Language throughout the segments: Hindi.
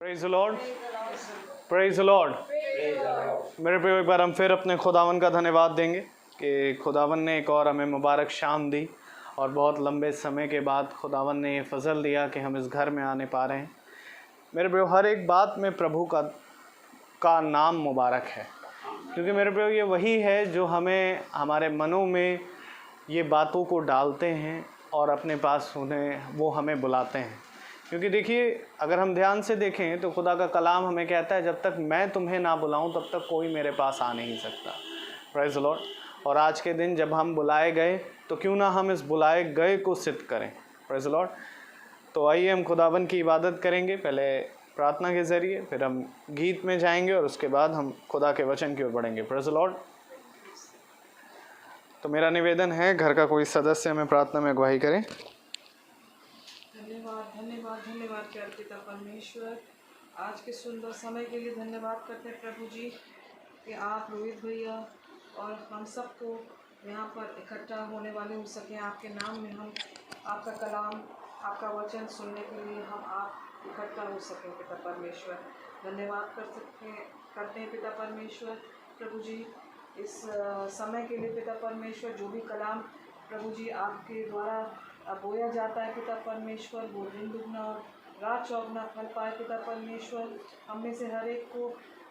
Praise the Lord, praise the Lord. मेरे प्रियो, एक बार हम फिर अपने खुदावन का धन्यवाद देंगे कि खुदावन ने एक और हमें मुबारक शाम दी और बहुत लंबे समय के बाद खुदावन ने ये फजल दिया कि हम इस घर में आने पा रहे हैं। मेरे प्रियो, हर एक बात में प्रभु का नाम मुबारक है, क्योंकि मेरे प्रियो ये वही है जो हमें हमारे मनों में ये बातों को डालते हैं और अपने पास उन्हें वो हमें बुलाते हैं। क्योंकि देखिए, अगर हम ध्यान से देखें तो खुदा का कलाम हमें कहता है, जब तक मैं तुम्हें ना बुलाऊं तब तक कोई मेरे पास आ नहीं सकता। Praise the Lord. और आज के दिन जब हम बुलाए गए तो क्यों ना हम इस बुलाए गए को सिद्ध करें। Praise the Lord. तो आइए हम खुदावन की इबादत करेंगे, पहले प्रार्थना के ज़रिए, फिर हम गीत में जाएंगे और उसके बाद हम खुदा के वचन की ओर बढ़ेंगे। Praise the Lord. तो मेरा निवेदन है, घर का कोई सदस्य हमें प्रार्थना में अगुवाई करें। धन्यवाद धन्यवाद धन्यवाद प्यारे पिता परमेश्वर, आज के सुंदर समय के लिए धन्यवाद करते हैं प्रभु जी कि आप रोहित भैया और हम सबको यहाँ पर इकट्ठा होने वाले हो सकें आपके नाम में। हम आपका कलाम, आपका वचन सुनने के लिए हम आप इकट्ठा हो सकें पिता परमेश्वर। धन्यवाद करते हैं पिता परमेश्वर प्रभु जी इस समय के लिए पिता परमेश्वर। जो भी कलाम प्रभु जी आपके द्वारा बोया जाता है पिता परमेश्वर, वो दिन दुगना और रात चौगुना फल पाए पिता परमेश्वर। हम में से हर एक को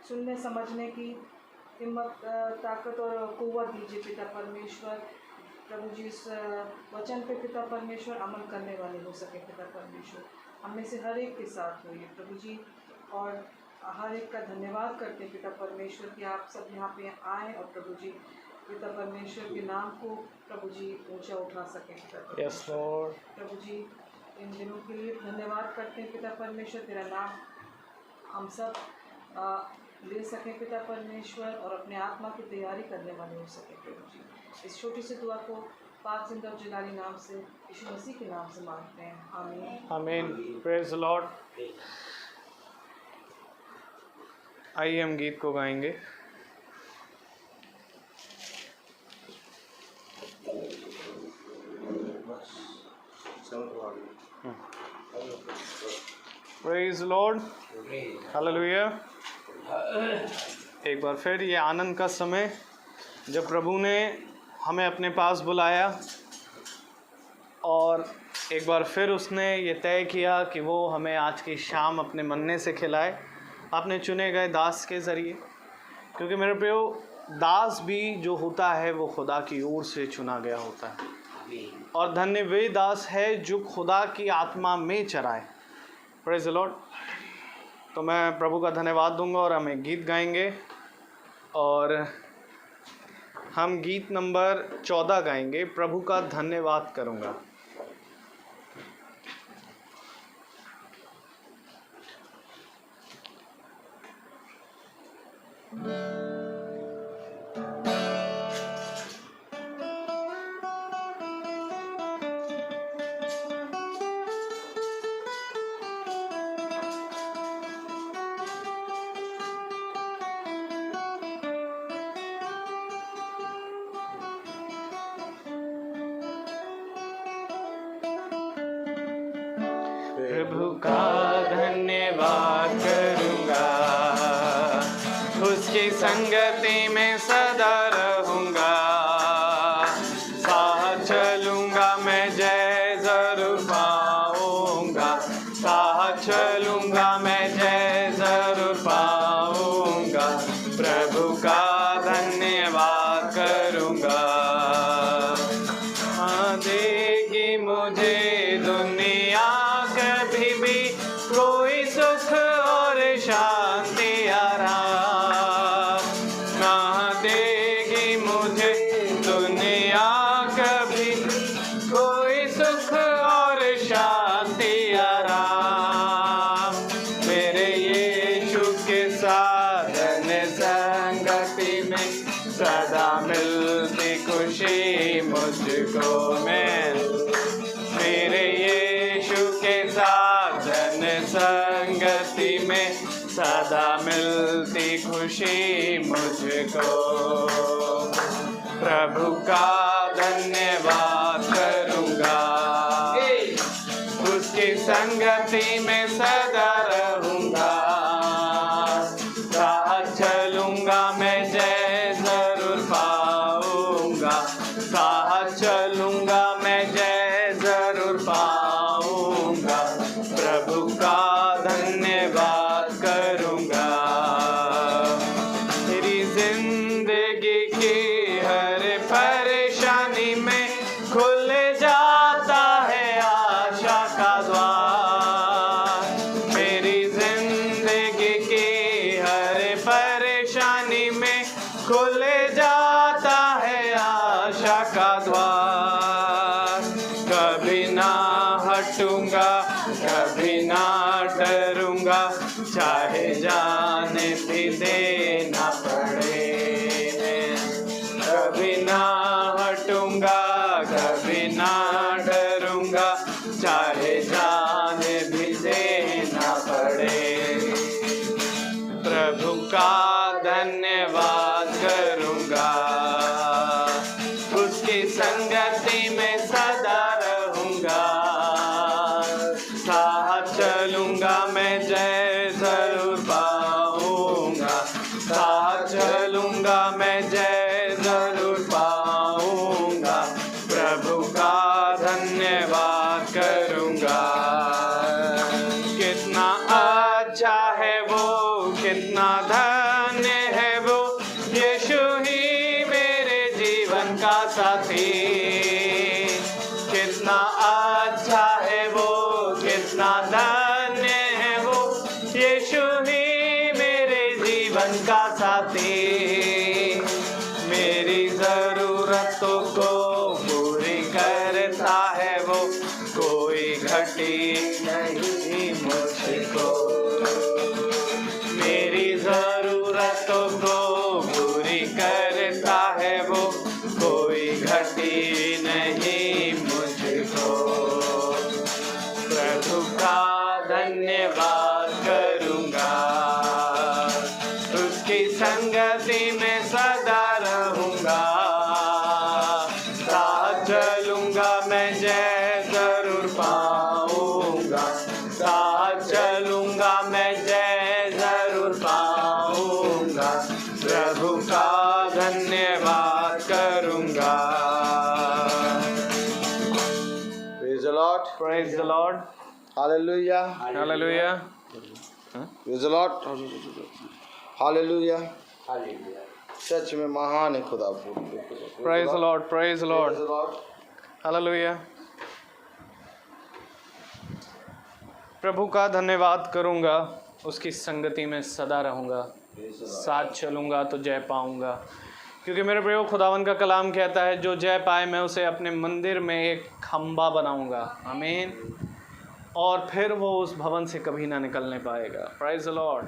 सुनने समझने की हिम्मत, ताकत और कुव्वत दीजिए पिता परमेश्वर। प्रभु जी इस वचन पे पिता परमेश्वर अमल करने वाले हो सके पिता परमेश्वर। हम में से हर एक के साथ होइए प्रभु जी, और हर एक का धन्यवाद करते पिता परमेश्वर कि आप सब यहाँ पे आए और प्रभु जी पिता परमेश्वर के नाम को प्रभु जी ऊंचा उठा सकें पिता परमेश्वर। Yes Lord. प्रभु जी इन दिनों के लिए धन्यवाद करते हैं पिता परमेश्वर, तेरा नाम हम सब ले सकें पिता परमेश्वर और अपने आत्मा की तैयारी करने वाले हो सके प्रभु जी। इस छोटी सी दुआ को पाक जिंदा और जलाली नाम से, यीशु मसीह के नाम से मांगते हैं, आमीन आमीन। Praise the Lord. आइए हम गीत को गाएंगे। Praise the Lord, hallelujah. एक बार फिर ये आनंद का समय जब प्रभु ने हमें अपने पास बुलाया और एक बार फिर उसने ये तय किया कि वो हमें आज की शाम अपने मन्ने से खिलाए, अपने चुने गए दास के ज़रिए। क्योंकि मेरे प्रियो, दास भी जो होता है वो खुदा की ओर से चुना गया होता है, और धन्य वे दास है जो खुदा की आत्मा में चराए। Praise the Lord. तो मैं प्रभु का धन्यवाद दूंगा और हम एक गीत गाएंगे, और हम गीत नंबर 14 गाएंगे, प्रभु का धन्यवाद करूंगा। प्रभु का धन्यवाद करूंगा, उसकी संगति में सदा रहूंगा। साथ चलूंगा मैं, जय जरूर पाऊंगा। साथ चलूंगा मैं, जय जरूर पाऊंगा। प्रभु का धन्यवाद करूंगा। देगी मुझे दुनिया कभी भी कोई सुख और शांति आराम, ना देगी मुझे दुनिया कभी कोई सुख और शांति आराम। मेरे यीशु के साथ संगति में सदा मिलती खुशी मुझको में। मेरे यीशु के साथ संगति में सदा मिलती खुशी मुझको। प्रभु का धन्यवाद करूंगा, उसकी संगति में सदा रहूंगा। चाहे जान भी देना पड़े। मैं कभी ना हटूंगा, कभी ना डरूंगा, चाहे जान भी देना पड़े। प्रभु का धन्यवाद करूंगा, उसकी संगति में सदा रहूंगा। साथ चलूंगा मैं, जय जरूर पाऊंगा। साथ चलूंगा मैं, जय जरूर पाऊंगा। प्रभु का धन्यवाद करूंगा। कितना अच्छा है वो, कितना धन्य है वो, यीशु ही मेरे जीवन का साथी। कितना अच्छा है वो, कितना धन्य है वो, यीशु ही मेरे जीवन का साथी। मेरी ज़रूरतों को पूरी करता है वो, कोई घटी नहीं मुझको। मेरी ज़रूरतों को पूरी करता है वो, कोई घटी नहीं मुझको। प्रभु का धन्यवाद करूंगा, उसकी संगति में सदा रहूंगा। साथ चलूंगा मैं, जय जरूर पाऊंगा। साथ चलूंगा मैं, जय जरूर पाऊंगा। प्रभु का धन्यवाद करूंगा। Praise the Lord. Praise the Lord. Hallelujah. Hallelujah. Praise the Lord. Hallelujah. सच में महान है खुदा। Praise the Lord. Praise the Lord. Praise the Lord. Hallelujah. प्रभु का धन्यवाद करूंगा, उसकी संगति में सदा रहूंगा। साथ चलूंगा तो जय पाऊंगा। क्योंकि मेरे प्रियो, खुदावन का कलाम कहता है, जो जय पाए मैं उसे अपने मंदिर में एक खंबा बनाऊंगा। आमीन। और फिर वो उस भवन से कभी ना निकलने पाएगा। Praise the Lord.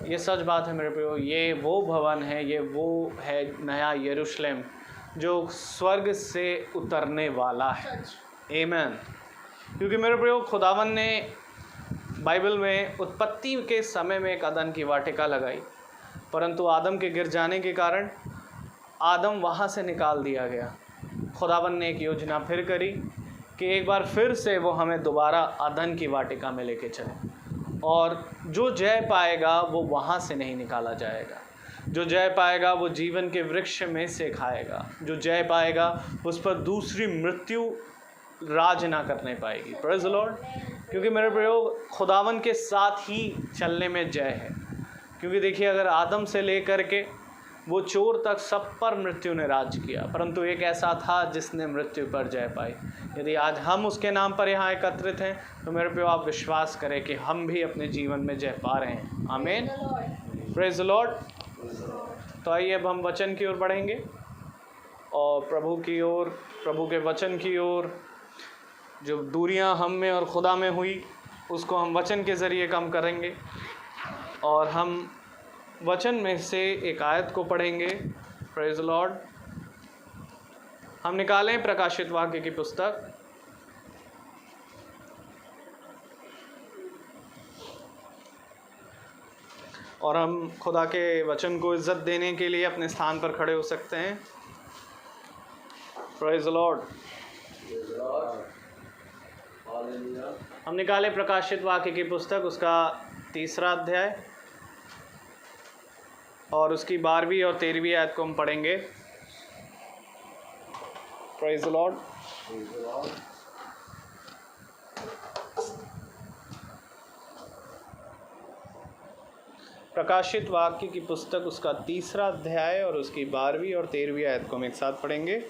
ये सच बात है मेरे प्रियो। ये वो भवन है, ये वो है नया यरूशलेम जो स्वर्ग से उतरने वाला है। आमीन। क्योंकि मेरे प्रियो, खुदावन ने बाइबल में उत्पत्ति के समय में एक अदन की वाटिका लगाई, परंतु आदम के गिर जाने के कारण आदम वहाँ से निकाल दिया गया। खुदावन ने एक योजना फिर करी कि एक बार फिर से वो हमें दोबारा अदन की वाटिका में लेके चले, और जो जय पाएगा वो वहाँ से नहीं निकाला जाएगा। जो जय पाएगा वो जीवन के वृक्ष में से खाएगा। जो जय पाएगा उस पर दूसरी मृत्यु राज ना करने पाएगी। Praise the Lord. क्योंकि मेरे प्रयोग खुदावन के साथ ही चलने में जय है। क्योंकि देखिए, अगर आदम से लेकर के वो चोर तक सब पर मृत्यु ने राज किया, परंतु एक ऐसा था जिसने मृत्यु पर जय पाई। यदि आज हम उसके नाम पर यहाँ एकत्रित हैं तो मेरे प्रियो आप विश्वास करें कि हम भी अपने जीवन में जय पा रहे हैं। आमीन। Praise the Lord. तो आइए अब हम वचन की ओर बढ़ेंगे और प्रभु की ओर, प्रभु के वचन की ओर। जो दूरियां हम में और खुदा में हुई उसको हम वचन के ज़रिए कम करेंगे, और हम वचन में से एक आयत को पढ़ेंगे। Praise the Lord. हम निकालें प्रकाशित वाक्य की पुस्तक, और हम खुदा के वचन को इज्जत देने के लिए अपने स्थान पर खड़े हो सकते हैं। Praise the Lord. हम निकाले प्रकाशित वाक्य की पुस्तक, उसका 3रा अध्याय और उसकी 12वीं और 13वीं आयत को हम पढ़ेंगे। Praise the Lord. प्रकाशित वाक्य की पुस्तक, उसका 3रा अध्याय और उसकी 12वीं और 13वीं आयत को हम एक साथ पढ़ेंगे।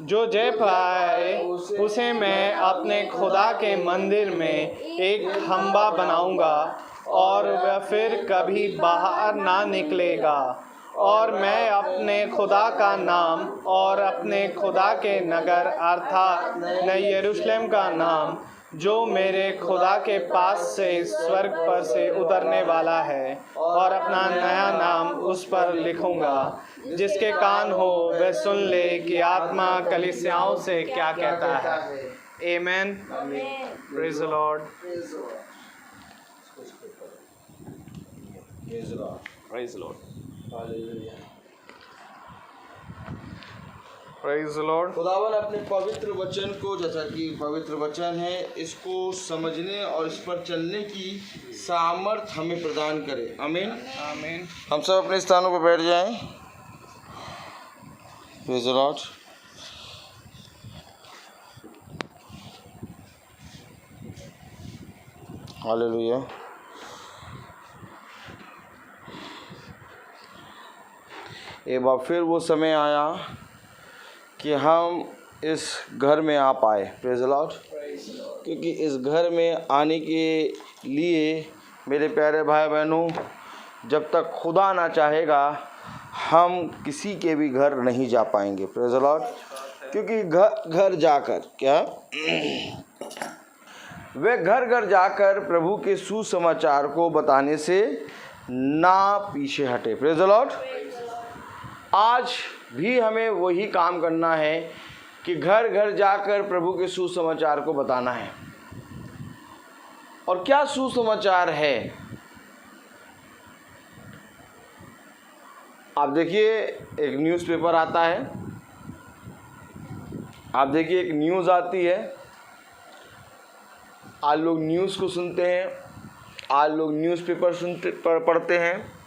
जो जय पाए उसे मैं अपने खुदा के मंदिर में एक खंबा बनाऊंगा, और वह फिर कभी बाहर ना निकलेगा, और मैं अपने खुदा का नाम और अपने खुदा के नगर अर्थात नई यरूशलेम का नाम जो मेरे खुदा के पास से स्वर्ग पर से उतरने वाला है, और अपना नया नाम उस पर लिखूंगा। जिसके कान हो वह सुन ले कि आत्मा कलीसियाओं से क्या कहता है। आमीन। Praise the Lord. Praise the Lord. Praise the Lord. खुदावन अपने पवित्र वचन को, जैसा कि पवित्र वचन है, इसको समझने और इस पर चलने की सामर्थ हमें प्रदान करे। आमीन आमीन। हम सब अपने स्थानों पर बैठ जाएं। Praise the Lord. हालेलुया। एक बार फिर वो समय आया कि हम इस घर में आ पाए। Praise the Lord. क्योंकि इस घर में आने के लिए मेरे प्यारे भाई बहनों, जब तक खुदा ना चाहेगा हम किसी के भी घर नहीं जा पाएंगे। Praise the Lord. क्योंकि घर जाकर क्या वे घर जाकर प्रभु के सुसमाचार को बताने से ना पीछे हटे। Praise the Lord. आज भी हमें वही काम करना है कि घर जाकर प्रभु के सुसमाचार को बताना है। और क्या सुसमाचार है? आप देखिए, एक न्यूज़पेपर आता है, आप देखिए एक न्यूज़ आती है, आज लोग न्यूज़ को सुनते हैं, आज लोग न्यूज़पेपर पढ़ते हैं,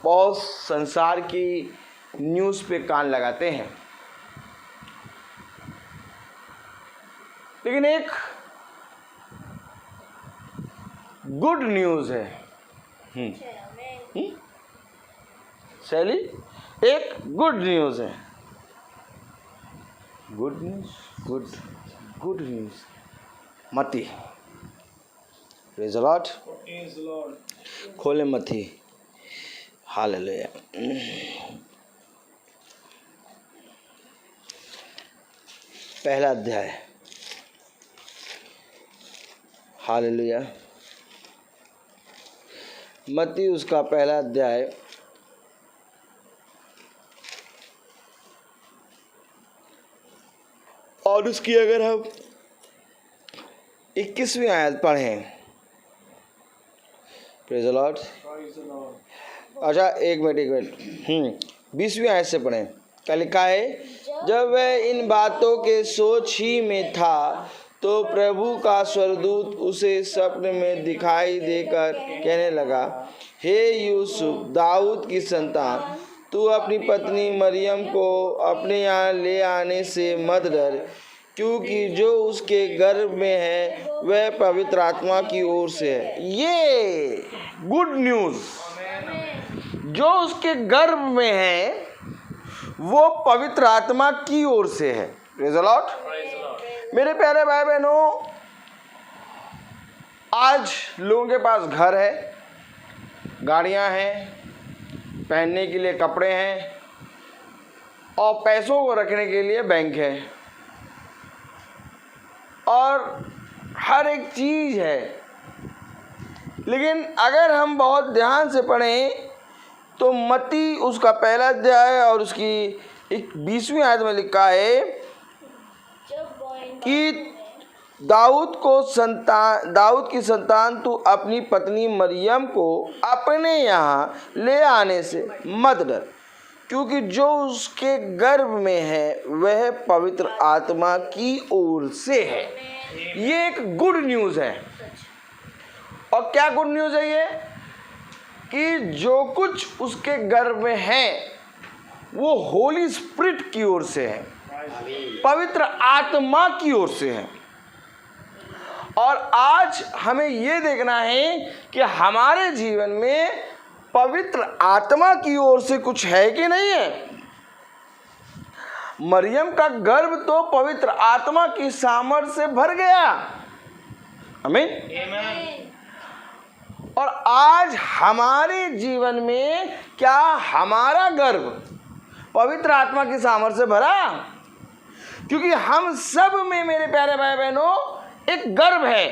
बहुत संसार की न्यूज़ पे कान लगाते हैं। लेकिन एक गुड न्यूज़ है। शैली, एक गुड न्यूज़ है। Good news, good news. मत्ती। Praise the Lord. खोले मत्ती। हालेलुया। पहला अध्याय। हालेलुया। मत्ती उसका पहला अध्याय और उसकी अगर हम 21वीं आयत पढ़ें। Praise the Lord. अच्छा, एक मिनट 20वीं आयत से पढ़ें। क्या लिखा है? जब वह इन बातों के सोच ही में था तो प्रभु का स्वर्गदूत उसे स्वप्न में दिखाई देकर कहने लगा, हे यूसुफ, दाऊद की संतान, तू अपनी पत्नी मरियम को अपने यहाँ ले आने से मत डर, क्योंकि जो उसके गर्भ में है वह पवित्र आत्मा की ओर से है। ये गुड न्यूज़, जो उसके गर्भ में है वो पवित्र आत्मा की ओर से है। Praise the Lord. मेरे प्यारे भाई बहनों, आज लोगों के पास घर है, गाड़ियां हैं, पहनने के लिए कपड़े हैं और पैसों को रखने के लिए बैंक है और हर एक चीज़ है। लेकिन अगर हम बहुत ध्यान से पढ़ें तो मत्ती उसका पहला अध्याय और उसकी 20वीं आयत में लिखा है कि दाऊद की संतान तू अपनी पत्नी मरियम को अपने यहाँ ले आने से मत डर, क्योंकि जो उसके गर्भ में है वह पवित्र आत्मा की ओर से है। ये एक गुड न्यूज़ है। और क्या गुड न्यूज़ है ये? कि जो कुछ उसके गर्भ में है वो होली स्पिरिट की ओर से है, पवित्र आत्मा की ओर से है। और आज हमें ये देखना है कि हमारे जीवन में पवित्र आत्मा की ओर से कुछ है कि नहीं है। मरियम का गर्भ तो पवित्र आत्मा की सामर्थ से भर गया। आमीन। और आज हमारे जीवन में क्या हमारा गर्व पवित्र आत्मा की सामर्थ्य से भरा? क्योंकि हम सब में मेरे प्यारे भाई बहनों एक गर्व है।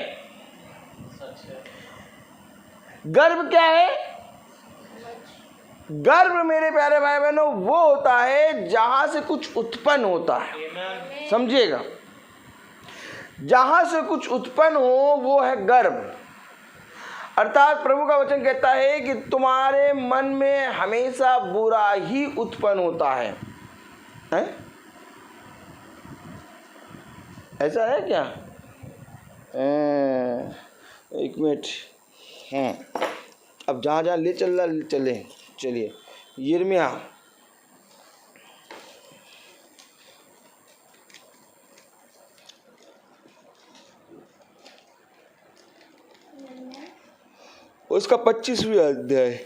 गर्व क्या है? गर्व मेरे प्यारे भाई बहनों वो होता है जहां से कुछ उत्पन्न होता है। समझिएगा, जहां से कुछ उत्पन्न हो वो है गर्व। अर्थात प्रभु का वचन कहता है कि तुम्हारे मन में हमेशा बुरा ही उत्पन्न होता है, हैं? ऐसा है क्या? एक मिनट। हाँ, अब जहाँ जहाँ ले चल रहा चलिए। यिर्मयाह उसका 25वां अध्याय।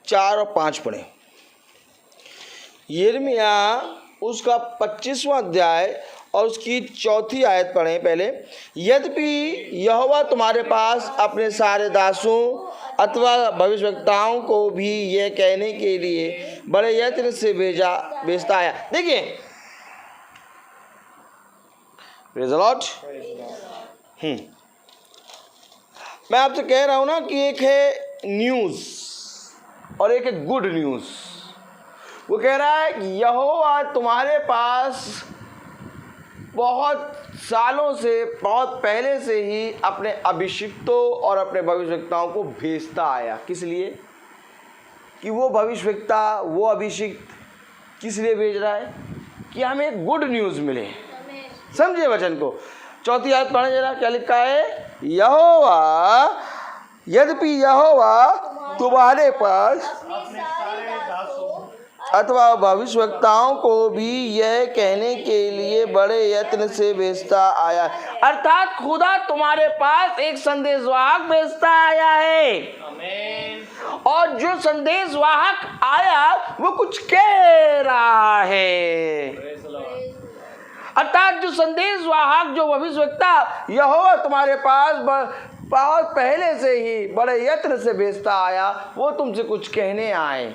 चार और 5 पढ़े। यिर्मयाह उसका 25वां अध्याय और उसकी 4थी आयत पढ़ें पहले। यद्यपि यहोवा तुम्हारे पास अपने सारे दासों अथवा भविष्यवक्ताओं को भी यह कहने के लिए बड़े यत्न से भेजता आया। देखिए, प्रेज़ द लॉर्ड। मैं आपसे कह रहा हूं ना कि एक है न्यूज़ और एक है गुड न्यूज़। वो कह रहा है कि यहोवा तुम्हारे पास बहुत सालों से, बहुत पहले से ही अपने अभिषिक्तों और अपने भविष्यवक्ताओं को भेजता आया। किस लिए? कि वो भविष्यवक्ता, वो अभिषिक्त किस लिए भेज रहा है? कि हमें गुड न्यूज़ मिले। समझिए वचन को। 4थी आयत पढ़े जरा, क्या लिखा है? यद्यपि यहोवा तुम्हारे पास अथवा भविष्यवक्ताओं को भी यह कहने के लिए बड़े यत्न से भेजता आया। अर्थात खुदा तुम्हारे पास एक संदेशवाहक भेजता आया है। और जो संदेशवाहक आया वो कुछ कह रहा है। अर्थात जो संदेशवाहक, जो भविष्यवक्ता यहोवा तुम्हारे पास बहुत पहले से ही बड़े यत्न से भेजता आया, वो तुमसे कुछ कहने आए।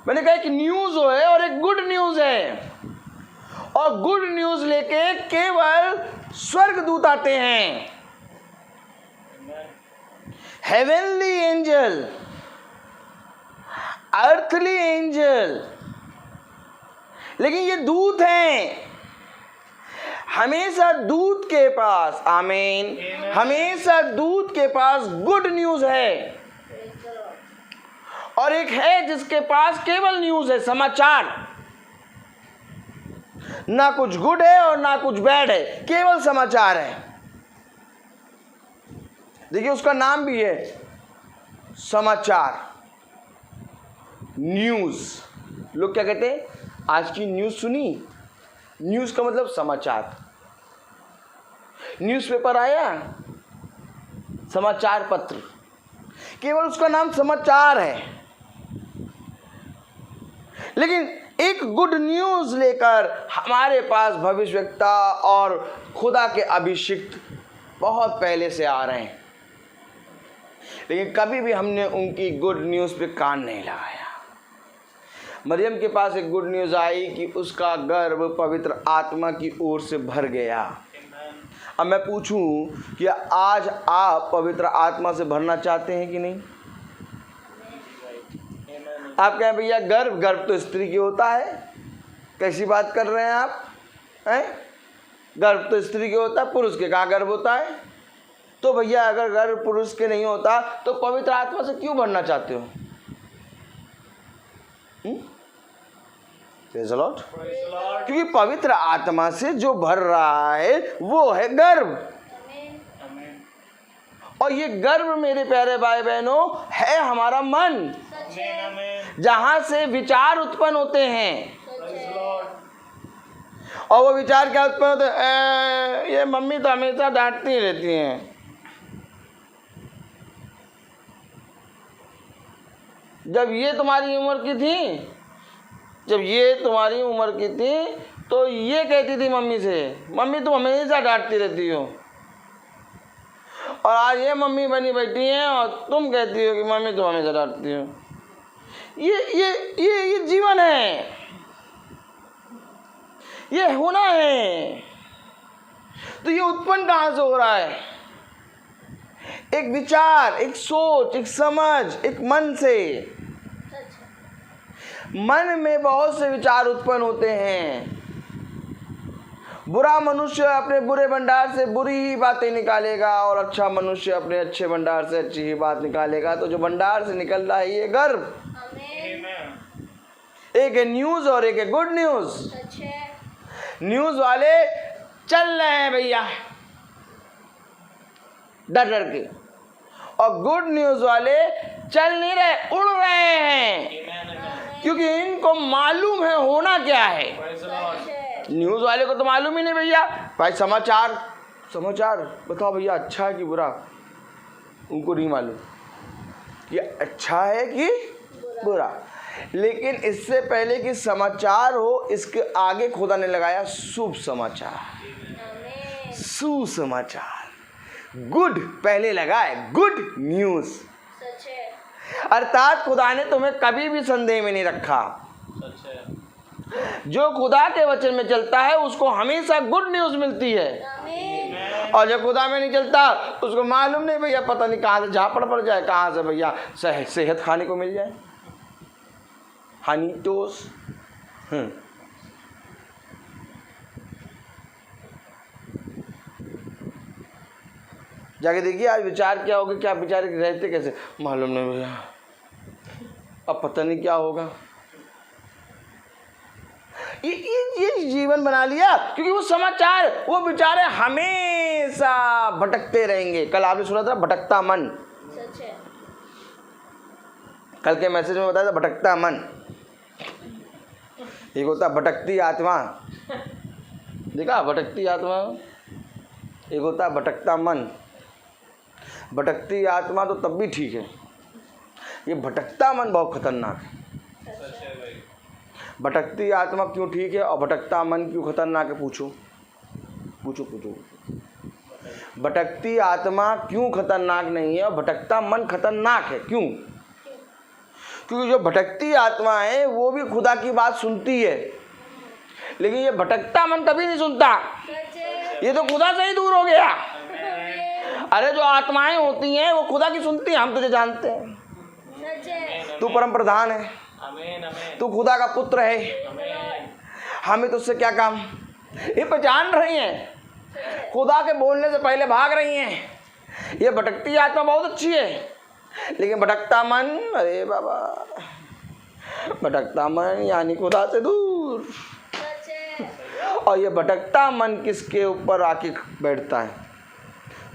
मैंने कहा कि न्यूज़ है और एक गुड न्यूज़ है। और गुड न्यूज़ लेके केवल स्वर्गदूत आते हैं, हेवनली एंजल, अर्थली एंजल। लेकिन ये दूत हैं। हमेशा दूत के पास, आमीन, हमेशा दूत के पास गुड न्यूज़ है। और एक है जिसके पास केवल न्यूज़ है, समाचार। ना कुछ गुड है और ना कुछ बैड है, केवल समाचार है। देखिए, उसका नाम भी है समाचार, न्यूज़। लोग क्या कहते हैं? आज की न्यूज़ सुनी? न्यूज़ का मतलब समाचार। न्यूज़पेपर आया, समाचार पत्र, केवल उसका नाम समाचार है। लेकिन एक गुड न्यूज़ लेकर हमारे पास भविष्यवक्ता और खुदा के अभिषिक्त बहुत पहले से आ रहे हैं, लेकिन कभी भी हमने उनकी गुड न्यूज़ पे कान नहीं लगाया। मरियम के पास एक गुड न्यूज़ आई कि उसका गर्भ पवित्र आत्मा की ओर से भर गया। अब मैं पूछूं कि आज आप पवित्र आत्मा से भरना चाहते हैं कि नहीं? आप कहें भैया गर्भ तो स्त्री की होता है। कैसी बात कर रहे हैं आप? हैं? गर्भ तो स्त्री के होता है, पुरुष के कहाँ गर्भ होता है? तो भैया अगर गर्भ पुरुष के नहीं होता तो पवित्र आत्मा से क्यों भरना चाहते हो? Praise the Lord. क्योंकि पवित्र आत्मा से जो भर रहा है वो है गर्भ। और ये गर्भ मेरे प्यारे भाई बहनों है हमारा मन, जहां से विचार उत्पन्न होते हैं। और वो विचार क्या उत्पन्न होते हैं, ये मम्मी तो हमेशा डांटती रहती हैं। जब ये तुम्हारी उम्र की थी, जब ये तुम्हारी उम्र की थी तो ये कहती थी मम्मी से, मम्मी तुम हमेशा डांटती रहती हो। और आज ये मम्मी बनी बैठी हैं और तुम कहती हो कि मम्मी तुम हमेशा डांटती हो। ये जीवन है, ये होना है। तो ये उत्पन्न कहाँ से हो रहा है? एक विचार, एक सोच, एक समझ, एक मन से। मन में बहुत से विचार उत्पन्न होते हैं। बुरा मनुष्य अपने बुरे भंडार से बुरी ही बातें निकालेगा और अच्छा मनुष्य अपने अच्छे भंडार से अच्छी ही बात निकालेगा। तो जो भंडार से निकल रहा है ये गर्व, एक है न्यूज और एक है गुड न्यूज। न्यूज वाले चल रहे हैं भैया डर डर के, और गुड न्यूज वाले चल नहीं रहे, उड़ रहे हैं, क्योंकि इनको मालूम है होना क्या है। न्यूज वाले को तो मालूम ही नहीं भैया, भाई समाचार बताओ भैया अच्छा है कि बुरा, उनको नहीं मालूम कि अच्छा है कि बुरा। लेकिन इससे पहले कि समाचार हो, इसके आगे खुदा ने लगाया शुभ समाचार, सुसमाचार, गुड पहले लगाए, गुड न्यूज। अर्थात खुदा ने तुम्हें कभी भी संदेह में नहीं रखा। जो खुदा के वचन में चलता है उसको हमेशा गुड न्यूज मिलती है, और जो खुदा में नहीं चलता उसको मालूम नहीं भैया, पता नहीं कहाँ से झापड़ पड़ जाए, कहाँ से भैया सेहत खाने को मिल जाए, हनी टोस। जाके देखिए आज विचार क्या होगा, क्या विचार रहते कैसे मालूम नहीं भैया, अब पता नहीं क्या होगा। ये जीवन बना लिया, क्योंकि वो समाचार, वो बेचारे हमेशा भटकते रहेंगे। कल आपने सुना था भटकता मन, कल के मैसेज में बताया था भटकता मन। एक होता भटकती आत्मा, देखा भटकती आत्मा, एक होता भटकता मन। भटकती आत्मा तो तब भी ठीक है, ये भटकता मन बहुत खतरनाक है। भटकती आत्मा क्यों ठीक है और भटकता मन क्यों खतरनाक है? पूछो। भटकती आत्मा क्यों खतरनाक नहीं है और भटकता मन खतरनाक है क्यों? क्योंकि जो भटकती आत्मा है वो भी खुदा की बात सुनती है, लेकिन ये भटकता मन कभी नहीं सुनता, ये तो खुदा से ही दूर हो गया। अरे जो आत्माएं होती हैं वो खुदा की सुनती हैं। हम तुझे जानते हैं, तू परम प्रधान है, तू खुदा का पुत्र है, हमें तुझसे क्या काम। ये पहचान रही हैं, खुदा के बोलने से पहले भाग रही हैं। ये भटकती आत्मा बहुत अच्छी है, लेकिन भटकता मन, अरे बाबा, भटकता मन यानी खुदा से दूर। और ये भटकता मन किसके ऊपर आके बैठता है?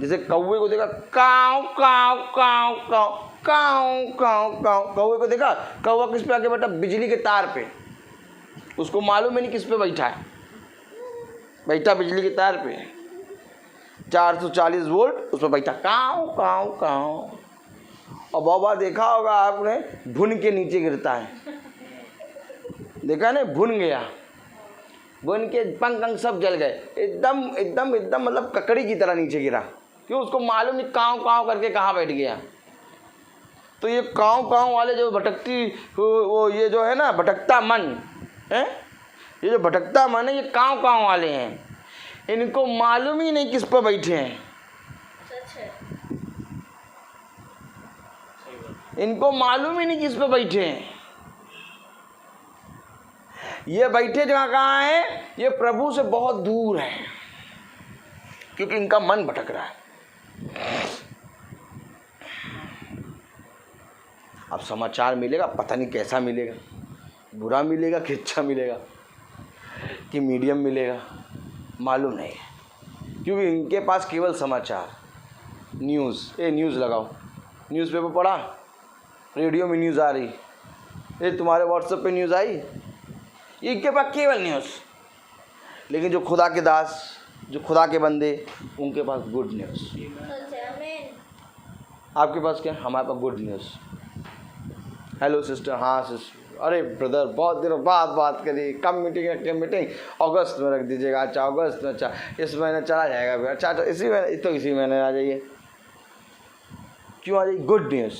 जैसे कौवे को देखा, काव काव काव काव काव काव काव, कौवे को देखा, कौवा किस पे आके बैठा? बिजली के तार पे। उसको मालूम ही नहीं किस पे बैठा है, बैठा बिजली के तार पे, 440 वोल्ट उस पर बैठा, काव काव काव। और बाबा देखा होगा आपने, भुन के नीचे गिरता है, देखा ना, भुन गया, भुन के पंख अंग सब जल गए, एकदम एकदम एकदम मतलब ककड़ी की तरह नीचे गिरा। क्यों? उसको मालूम नहीं काव काव करके कहाँ बैठ गया। तो ये काव काव वाले जो भटकती, वो ये जो है ना भटकता मन है, ये जो भटकता मन है, ये काव काव वाले हैं। इनको मालूम ही नहीं किस पर बैठे हैं, इनको मालूम ही नहीं किस पे बैठे हैं। ये बैठे जगह कहाँ है? ये प्रभु से बहुत दूर है, क्योंकि इनका मन भटक रहा है। अब समाचार मिलेगा, पता नहीं कैसा मिलेगा, बुरा मिलेगा कि अच्छा मिलेगा कि मीडियम मिलेगा, मालूम नहीं है। क्योंकि इनके पास केवल समाचार, न्यूज़। न्यूज़ लगाओ, न्यूज़पेपर पढ़ा, रेडियो में न्यूज़ आ रही, तुम्हारे व्हाट्सएप पे न्यूज़ आई, इनके पास केवल न्यूज़। लेकिन जो खुदा के दास, जो खुदा के बंदे, उनके पास गुड न्यूज़। आपके पास क्या? हमारे पास गुड न्यूज़। Hello sister. हाँ सिस्टर। अरे ब्रदर, बहुत दिनों बाद बात करी। कब मीटिंग रखी? मीटिंग अगस्त में रख दीजिएगा। अच्छा अगस्त में? अच्छा इस महीने चला जाएगा फिर। अच्छा तो इसी महीने आ जाइए। क्यों आ जाइए? Good news.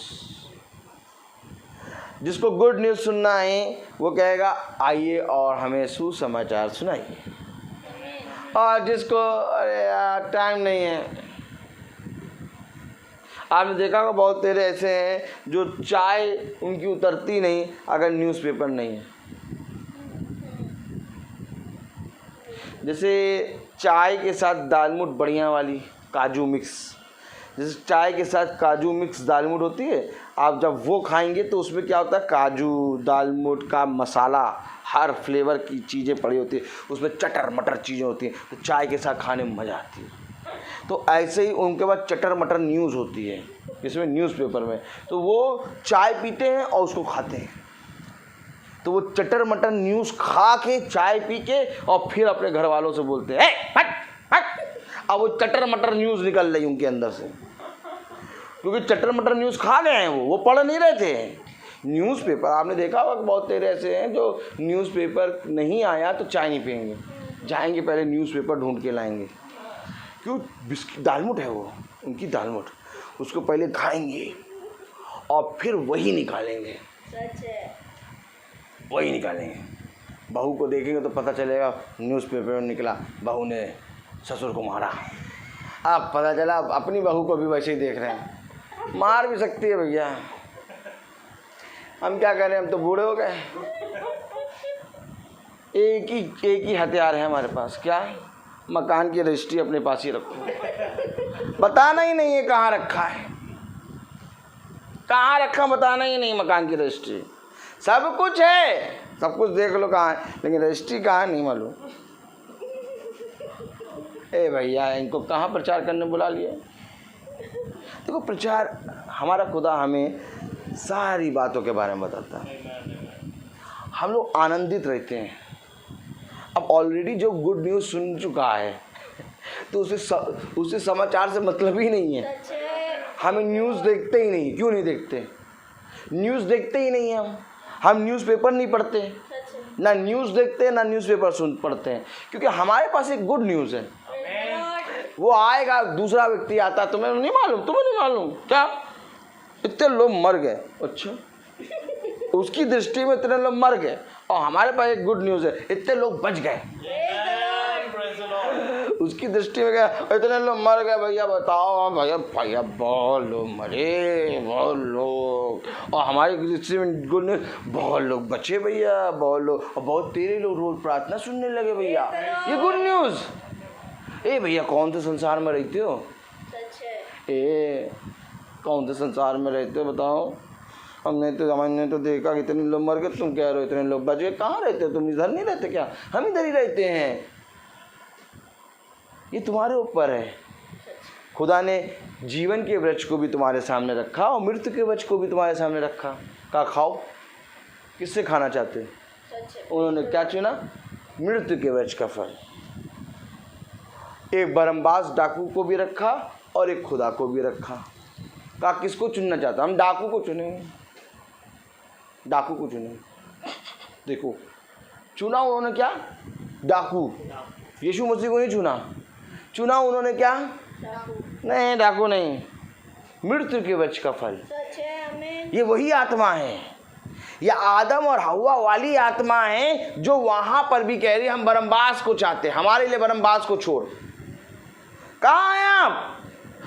जिसको गुड न्यूज़ सुनना है वो कहेगा आइए और हमें सुसमाचार सुनाइए। और जिसको अरे यार टाइम नहीं है, आपने देखा होगा बहुत तेरे ऐसे हैं जो चाय उनकी उतरती नहीं अगर न्यूज़पेपर नहीं है। जैसे चाय के साथ दालमोट बढ़िया वाली काजू मिक्स, जैसे चाय के साथ काजू मिक्स दालमोट होती है, आप जब वो खाएंगे तो उसमें क्या होता है, काजू दालमोट का मसाला, हर फ्लेवर की चीज़ें पड़ी होती है, उसमें चटर मटर चीज़ें होती हैं, तो चाय के साथ खाने में मज़ा आती है। तो ऐसे ही उनके पास चटर मटर न्यूज़ होती है, इसमें न्यूज़पेपर में, तो वो चाय पीते हैं और उसको खाते हैं। तो वो चटर मटर न्यूज़ खा के, चाय पी के, और फिर अपने घर वालों से बोलते हैं हट हट। अब वो चटर मटर न्यूज़ निकल रही उनके अंदर से, क्योंकि चटर मटर न्यूज़ खा गए हैं, वो पढ़ नहीं रहे थे न्यूज़पेपर। आपने देखा होगा बहुत तेरे ऐसे हैं जो न्यूज़पेपर नहीं आया तो चाय नहीं पियेंगे, जाएंगे पहले न्यूज़पेपर ढूंढ के लाएंगे। क्यों? बिस्किट दालमोट है वो, उनकी दालमोट, उसको पहले खाएंगे और फिर वही निकालेंगे। सच है, वही निकालेंगे। बहू को देखेंगे तो पता चलेगा न्यूज़पेपर में निकला बहू ने ससुर को मारा। अब पता चला अपनी बहू को भी वैसे ही देख रहे हैं, मार भी सकती है भैया। हम क्या करें, हम तो बूढ़े हो गए। एक ही हथियार है हमारे पास, क्या? मकान की रजिस्ट्री अपने पास ही रखो। बताना ही नहीं है कहाँ रखा है, कहाँ रखा बताना ही नहीं। मकान की रजिस्ट्री सब कुछ है, सब कुछ देख लो कहाँ है, लेकिन रजिस्ट्री कहाँ नहीं मालूम। ए भैया, इनको कहाँ प्रचार करने बुला लिया? देखो प्रचार, हमारा खुदा हमें सारी बातों के बारे में बताता है, हम लोग आनंदित रहते हैं। अब ऑलरेडी जो गुड न्यूज़ सुन चुका है तो उसे समाचार से मतलब ही नहीं है। हमें न्यूज़ देखते ही नहीं। क्यों नहीं देखते? न्यूज़ देखते ही नहीं है हम न्यूज़पेपर नहीं पढ़ते, ना न्यूज़ देखते हैं ना न्यूज़पेपर पढ़ते हैं, क्योंकि हमारे पास एक गुड न्यूज़ है। वो आएगा, दूसरा व्यक्ति आता, तुम्हें नहीं मालूम, तुम्हें नहीं मालूम क्या इतने लोग मर गए। अच्छा, उसकी दृष्टि में इतने लोग मर गए, और हमारे पास एक गुड न्यूज़ है, इतने लोग बच गए। उसकी दृष्टि में क्या, इतने लोग मर गए भैया, बताओ भैया बहुत लोग मरे, बहुत लोग। और हमारी दृष्टि में गुड न्यूज़, बहुत लोग बचे भैया, बहुत लोग, और बहुत तेरे लोग रोज प्रार्थना सुनने लगे भैया, ये गुड न्यूज़। ए भैया, कौन से संसार में रहते हो? ए कौन से संसार में रहते हो बताओ? हमने तो देखा कि इतने लोग मर गए, तुम कह रहे हो इतने लोग बच गए। कहाँ रहते हो तुम? इधर नहीं रहते क्या? हम इधर ही रहते हैं। ये तुम्हारे ऊपर है। खुदा ने जीवन के वृक्ष को भी तुम्हारे सामने रखा और मृत्यु के वृक्ष को भी तुम्हारे सामने रखा। कहा खाओ, किससे खाना चाहते? उन्होंने क्या चुना? मृत्यु के वृक्ष का फल। एक बरम्बास डाकू को भी रखा और एक खुदा को भी रखा। कहा किसको चुनना चाहता? हम डाकू को चुनेंगे, डाकू को चुनेंगे। देखो चुना उन्होंने क्या? डाकू। यीशु मसीह को नहीं चुना उन्होंने क्या? नहीं, डाकू नहीं, मृत्यु के वृक्ष का फल। ये वही आत्मा है, ये आदम और हव्वा वाली आत्मा है जो वहां पर भी कह रही हम बरम्बास को चाहते, हमारे लिए बरम्बास को छोड़। कहाँ हैं आप?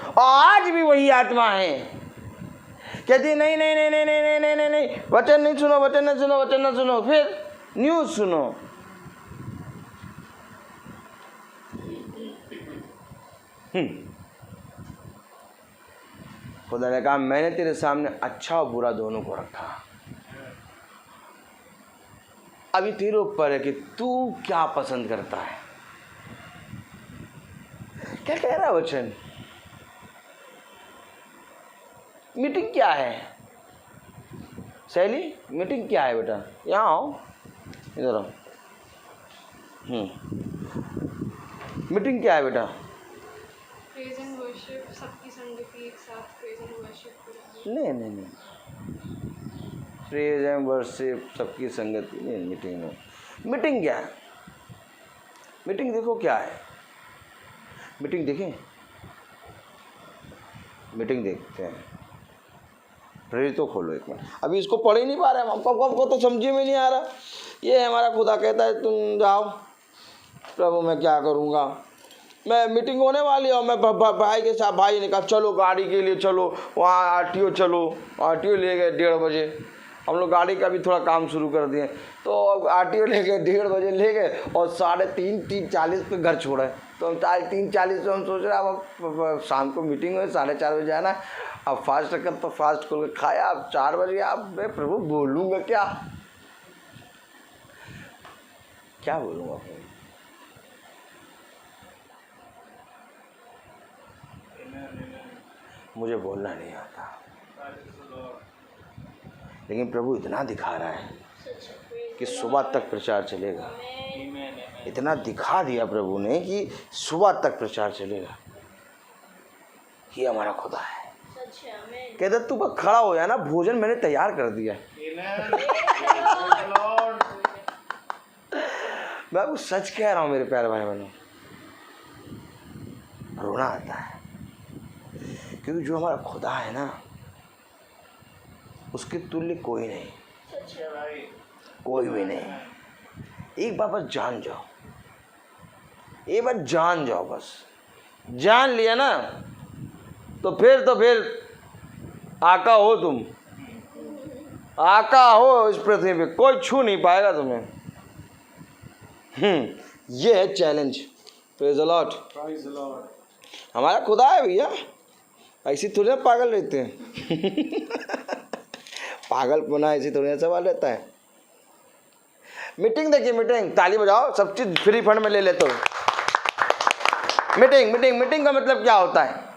और आज भी वही आत्मा है, कहती नहीं नहीं नहीं नहीं नहीं नहीं नहीं नहीं, वचन नहीं सुनो, वचन नहीं सुनो, वचन नहीं सुनो, फिर न्यूज़ सुनो। खुदा ने कहा मैंने तेरे सामने अच्छा और बुरा दोनों को रखा। अभी तेरे ऊपर है कि तू क्या पसंद करता है। क्या कह रहा है वचन? मीटिंग क्या है? शैली मीटिंग क्या है बेटा? यहाँ आओ, इधर आओ। मीटिंग क्या है बेटा? प्रेज एंड वर्शिप, सबकी संगति एक साथ प्रेज एंड वर्शिप करना। नहीं, प्रेज एंड वर्शिप सबकी संगति नहीं मीटिंग में। मीटिंग क्या है? मीटिंग देखो क्या है, मीटिंग देखें, मीटिंग देखते हैं। प्रेरित तो खोलो एक मिनट, अभी इसको पढ़ ही नहीं पा रहे हम, हमको तो समझे में नहीं आ रहा। ये हमारा खुदा कहता है तुम जाओ, प्रभु मैं क्या करूँगा, मैं मीटिंग होने वाली है और मैं भाई के साथ, भाई ने कहा चलो गाड़ी के लिए चलो, वहाँ RTO चलो, RTO ले गए 1:30 बजे। हम लोग गाड़ी का भी थोड़ा काम शुरू कर दिए, तो RTO ले गए 1:30 बजे ले गए और 3:40 पे घर छोड़े। तो हम 3:40 पे हम सोच रहे अब शाम को मीटिंग हुई, 4:30 बजे आना। अब फास्ट रखा तो फास्ट खोल के खाया, अब 4 बजे अब मैं प्रभु बोलूँगा क्या बोलूँगा? मुझे बोलना नहीं आता, लेकिन प्रभु इतना दिखा रहा है कि सुबह तक प्रचार चलेगा। इतना दिखा दिया प्रभु ने कि सुबह तक प्रचार चलेगा। ये हमारा खुदा है। कहता तू बस खड़ा हो जाए ना, भोजन मैंने तैयार कर दिया। मैं आपको सच कह रहा हूँ मेरे प्यारे भाई बहनों, रोना आता है, क्योंकि जो हमारा खुदा है ना, उसके तुल्य कोई नहीं, कोई भी नहीं। एक बार बस जान जाओ, एक बार जान जाओ, बस जान लिया ना तो फिर आका हो तुम, आका हो इस पृथ्वी पे, कोई छू नहीं पाएगा तुम्हें। ये है चैलेंज। Praise the Lord. हमारा खुदा है भैया, ऐसी थोड़ी पागल रहते हैं। पागल पुना ऐसी थोड़ी सवाल रहता है। मीटिंग देखिए, मीटिंग, ताली बजाओ, सब चीज फ्री फंड में ले लेते हो। मीटिंग मीटिंग मीटिंग का मतलब क्या होता है?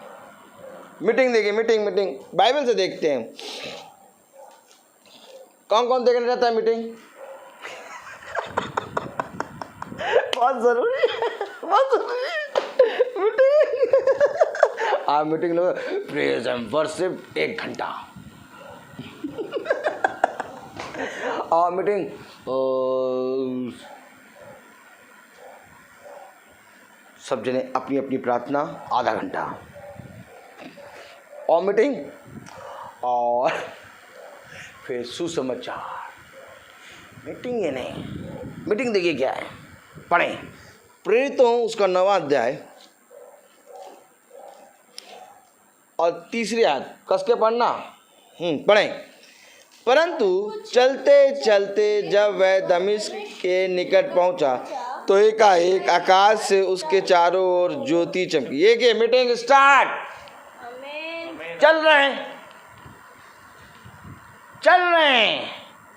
मीटिंग देखिए, मीटिंग मीटिंग बाइबल से देखते हैं। कौन कौन देखने रहता है मीटिंग? बहुत जरूरी है, बहुत जरूरी है मीटिंग। आप meeting low, praise and worship 1 घंटा। और मीटिंग सब जने अपनी अपनी प्रार्थना आधा घंटा। और मीटिंग और फिर सुसमाचार। मीटिंग ये नहीं, मीटिंग देखिए क्या है, पढ़ें प्रेरितों उसका 9वां अध्याय और 3री आयत कस के पढ़ना। पढ़ें। परंतु चलते चलते जब वह दमिश्क के निकट पहुंचा तो एकाएक आकाश से उसके चारों ओर ज्योति चमकी। ये क्या? Meeting start. चल रहे हैं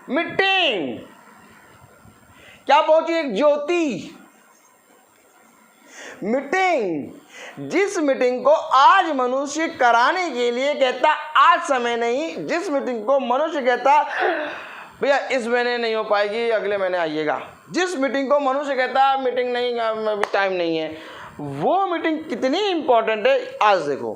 मीटिंग। क्या पहुंची? एक ज्योति। मीटिंग, जिस मीटिंग को आज मनुष्य कराने के लिए कहता आज समय नहीं, जिस मीटिंग को मनुष्य कहता भैया इस महीने नहीं हो पाएगी, अगले महीने आइएगा, जिस मीटिंग को मनुष्य कहता मीटिंग नहीं, अभी टाइम नहीं है, वो मीटिंग कितनी इंपॉर्टेंट है आज देखो।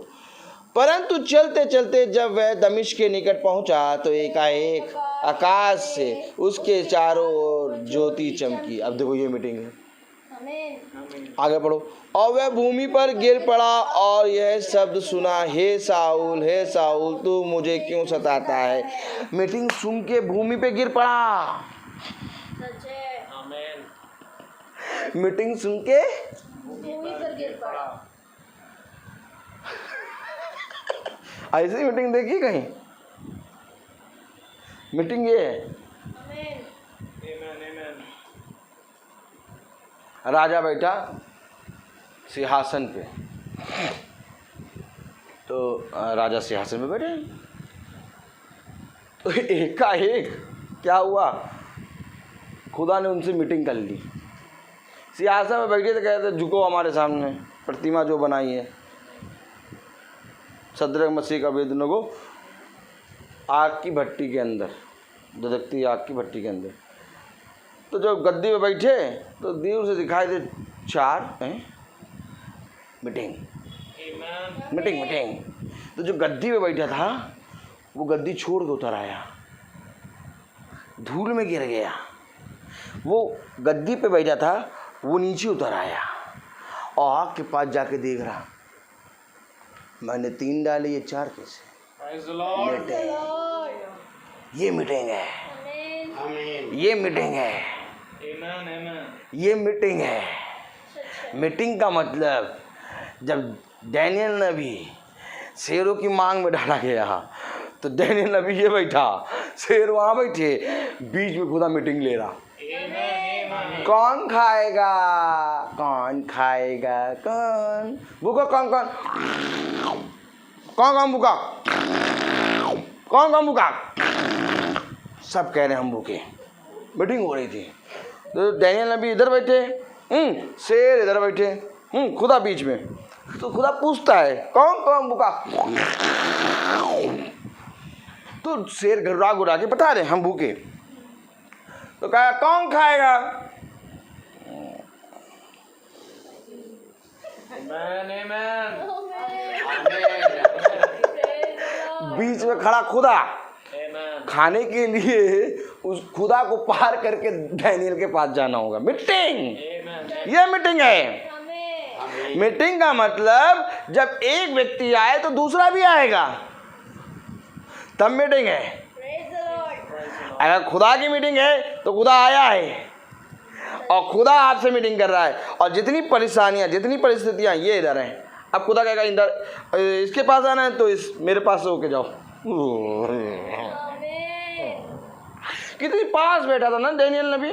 परंतु चलते चलते जब वह दमिश्क के निकट पहुंचा तो एकाएक आकाश से उसके चारों ओर ज्योति चमकी। अब देखो ये मीटिंग है। आगे पढ़ो। और वह भूमि पर गिर पड़ा और यह शब्द सुना, हे साउल तू मुझे क्यों सताता है। मीटिंग सुन के भूमि पे गिर पड़ा। मीटिंग सुन के भूमि पर गिर पड़ा। ऐसी मीटिंग देखी कहीं? मीटिंग ये है। राजा बैठा सिंहासन पे, तो राजा सिंहासन पे बैठे, तो एकाएक क्या हुआ, खुदा ने उनसे मीटिंग कर ली। सिंहासन में बैठे तो कहते झुको हमारे सामने, प्रतिमा जो बनाई है। सदरक मसीह का अबेदनगो आग की भट्टी के अंदर, धधकती आग की भट्टी के अंदर। तो जब गद्दी पे बैठे तो दूर से दिखाई दे 4 मीटिंग मीटिंग मीटिंग। तो जो गद्दी पे बैठा था वो गद्दी छोड़ के उतर आया, धूल में गिर गया। वो गद्दी पे बैठा था वो नीचे उतर आया और आग के पास जाके देख रहा, मैंने 3 डाले, ये 4 कैसे? ये मीटिंग है, ये मीटिंग है, ये मीटिंग है। मीटिंग का मतलब जब डैनियल नबी शेरों की मांग में डाला गया तो डैनियल नबी ये बैठा, शेर वहाँ बैठे, बीच में खुदा मीटिंग ले रहा। कौन खाएगा, कौन खाएगा, कौन भूखा, कौन कौन कौन कौन भूखा, कौन कौन भूखा? सब कह रहे हैं हम भूखे। मीटिंग हो रही थी तो डैनियल नबी इधर बैठे, शेर इधर बैठे, खुदा बीच में। तो खुदा पूछता है कौन कौन भूखा? तो शेर घुरा घुरा के बता रहे हम भूखे। तो कहा कौन खाएगा? बीच में खड़ा खुदा खाने के लिए उस खुदा को पार करके डैनियल के पास जाना होगा। मीटिंग, ये मीटिंग है। मीटिंग का मतलब जब एक व्यक्ति आए तो दूसरा भी आएगा, तब मीटिंग है। अगर खुदा की मीटिंग है तो खुदा आया है और खुदा आपसे मीटिंग कर रहा है, और जितनी परेशानियां, जितनी परिस्थितियां ये इधर हैं, अब खुदा कहेगा इधर इसके पास आना है तो इस मेरे पास से होके जाओ। कितनी पास बैठा था ना डैनियल नबी,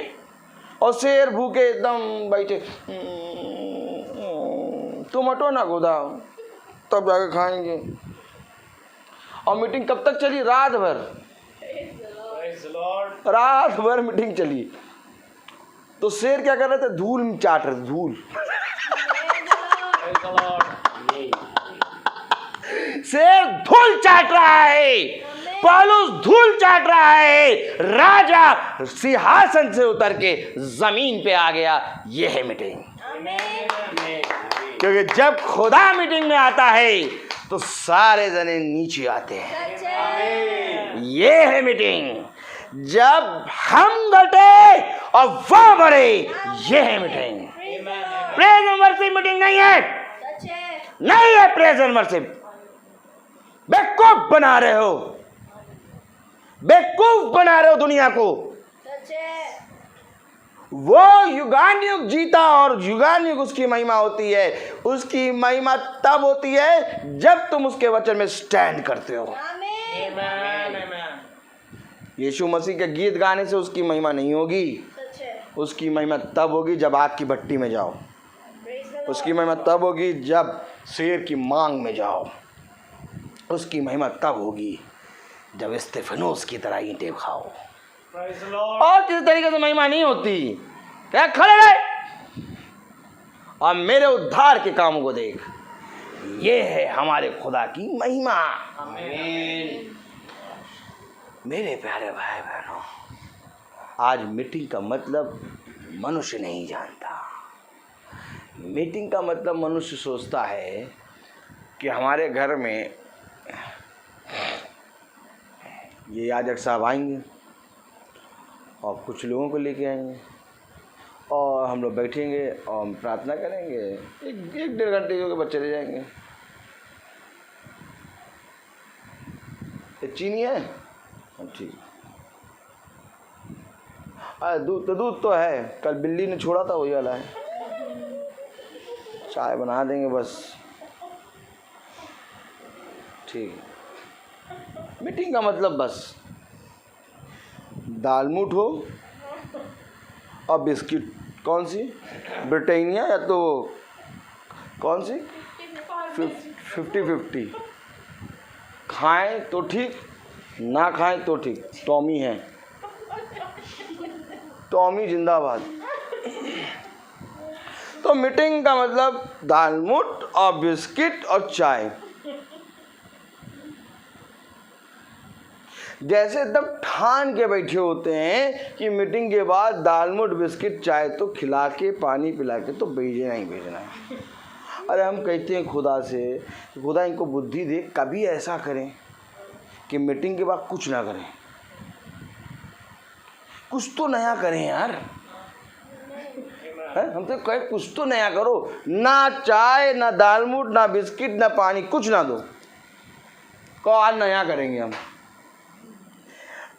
और शेर भूखे एकदम बैठे, तुम हटो ना खुदा तब जाके खाएंगे। और मीटिंग कब तक चली? रात भर, रात भर मीटिंग चली। तो शेर क्या कर रहे थे? धूल चाट रहे थे, धूल। शेर धूल चाट रहा है, पौलुस धूल चाट रहा है, राजा सिंहासन से उतर के जमीन पे आ गया। यह है मीटिंग। क्योंकि जब खुदा मीटिंग में आता है तो सारे जने नीचे आते हैं। ये है मीटिंग। जब हम घटे और वो बढ़े, ये है meeting. Praise and worship meeting नहीं है, नहीं है प्रेज एंड वर्शिप। बेवकूफ बना रहे हो, बेवकूफ बना रहे हो दुनिया को। वो युगानुयुग जीता और युगानुयुग उसकी महिमा होती है। उसकी महिमा तब होती है जब तुम उसके वचन में स्टैंड करते हो। यीशु मसीह के गीत गाने से उसकी महिमा नहीं होगी। उसकी महिमा तब होगी जब आग की भट्टी में जाओ। उसकी महिमा तब होगी जब शेर की मांग में जाओ। उसकी महिमा तब होगी जब स्तेफनोस की तरह ईंटें खाओ। और किसी तरीके से महिमा नहीं होती। क्या खड़े रहे और मेरे उद्धार के कामों को देख। ये है हमारे खुदा की महिमा। आमीन। मेरे प्यारे भाई बहनों, आज मीटिंग का मतलब मनुष्य नहीं जानता। मीटिंग का मतलब मनुष्य सोचता है कि हमारे घर में ये याजक साहब आएंगे और कुछ लोगों को लेके आएंगे और हम लोग बैठेंगे और हम प्रार्थना करेंगे, एक 1.5 घंटे के बाद चले जाएंगे। चीनी है? ठीक। दूध तो है, कल बिल्ली ने छोड़ा था वही वाला है। चाय बना देंगे बस, ठीक है। मीटिंग का मतलब बस दालमूट हो और बिस्किट। कौन सी? ब्रिटानिया या तो कौन सी 50-50। खाएं तो ठीक, ना खाएं तो ठीक। टॉमी है, टॉमी जिंदाबाद। तो मीटिंग का मतलब दालमूट और बिस्किट और चाय। जैसे एकदम ठान के बैठे होते हैं कि मीटिंग के बाद दाल मोट बिस्किट चाय तो खिला के पानी पिला के तो भेजना ही भेजना है। अरे हम कहते हैं खुदा से, खुदा इनको बुद्धि दे, कभी ऐसा करें कि मीटिंग के बाद कुछ ना करें, कुछ तो नया करें यार। है हम तो कहे कुछ तो नया करो, ना चाय ना दाल मूट ना बिस्किट ना पानी, कुछ ना दो, को आज नया करेंगे हम।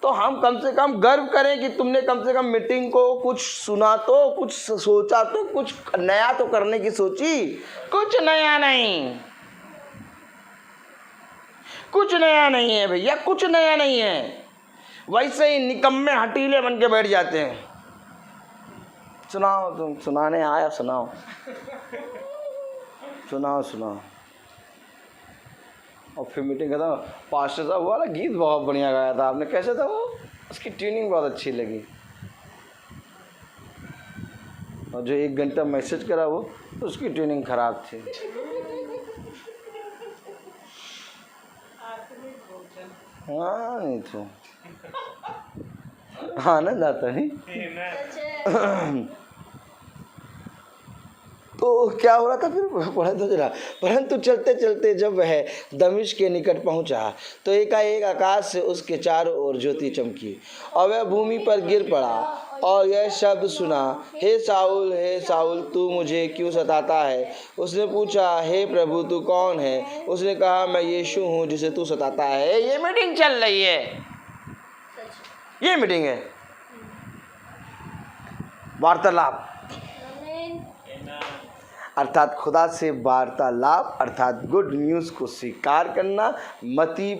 तो हम कम से कम गर्व करें कि तुमने कम से कम मीटिंग को कुछ सुना तो, कुछ सोचा तो, कुछ नया तो करने की सोची। कुछ नया नहीं, कुछ नया नहीं है भैया, कुछ नया नहीं है। वैसे ही निकम्मे हटीले बन के बैठ जाते हैं। सुनाओ, तुम सुनाने आया, सुनाओ सुनाओ सुनाओ। और फिर मीटिंग खत्म, पास्टर साहब वाला गीत बहुत बढ़िया गाया था आपने, कैसे था वो, उसकी ट्यूनिंग बहुत अच्छी लगी। और जो 1 घंटा मैसेज करा वो, उसकी ट्यूनिंग खराब थी। हाँ नहीं तो आनंद आता नहीं। तो क्या हो रहा था फिर, पढ़ा तो जरा। परंतु चलते चलते जब वह दमिश्क के निकट पहुंचा तो एकाएक आकाश से उसके चारों ओर ज्योति चमकी और वह भूमि पर गिर पड़ा और यह शब्द सुना, हे साउल तू मुझे क्यों सताता है। उसने पूछा, हे प्रभु तू कौन है। उसने कहा, मैं यीशु हूँ जिसे तू सताता है। ये मीटिंग चल रही है, ये मीटिंग है, वार्तालाप अर्थात खुदा से वार्तालाप अर्थात गुड न्यूज़ को स्वीकार करना। मत्ती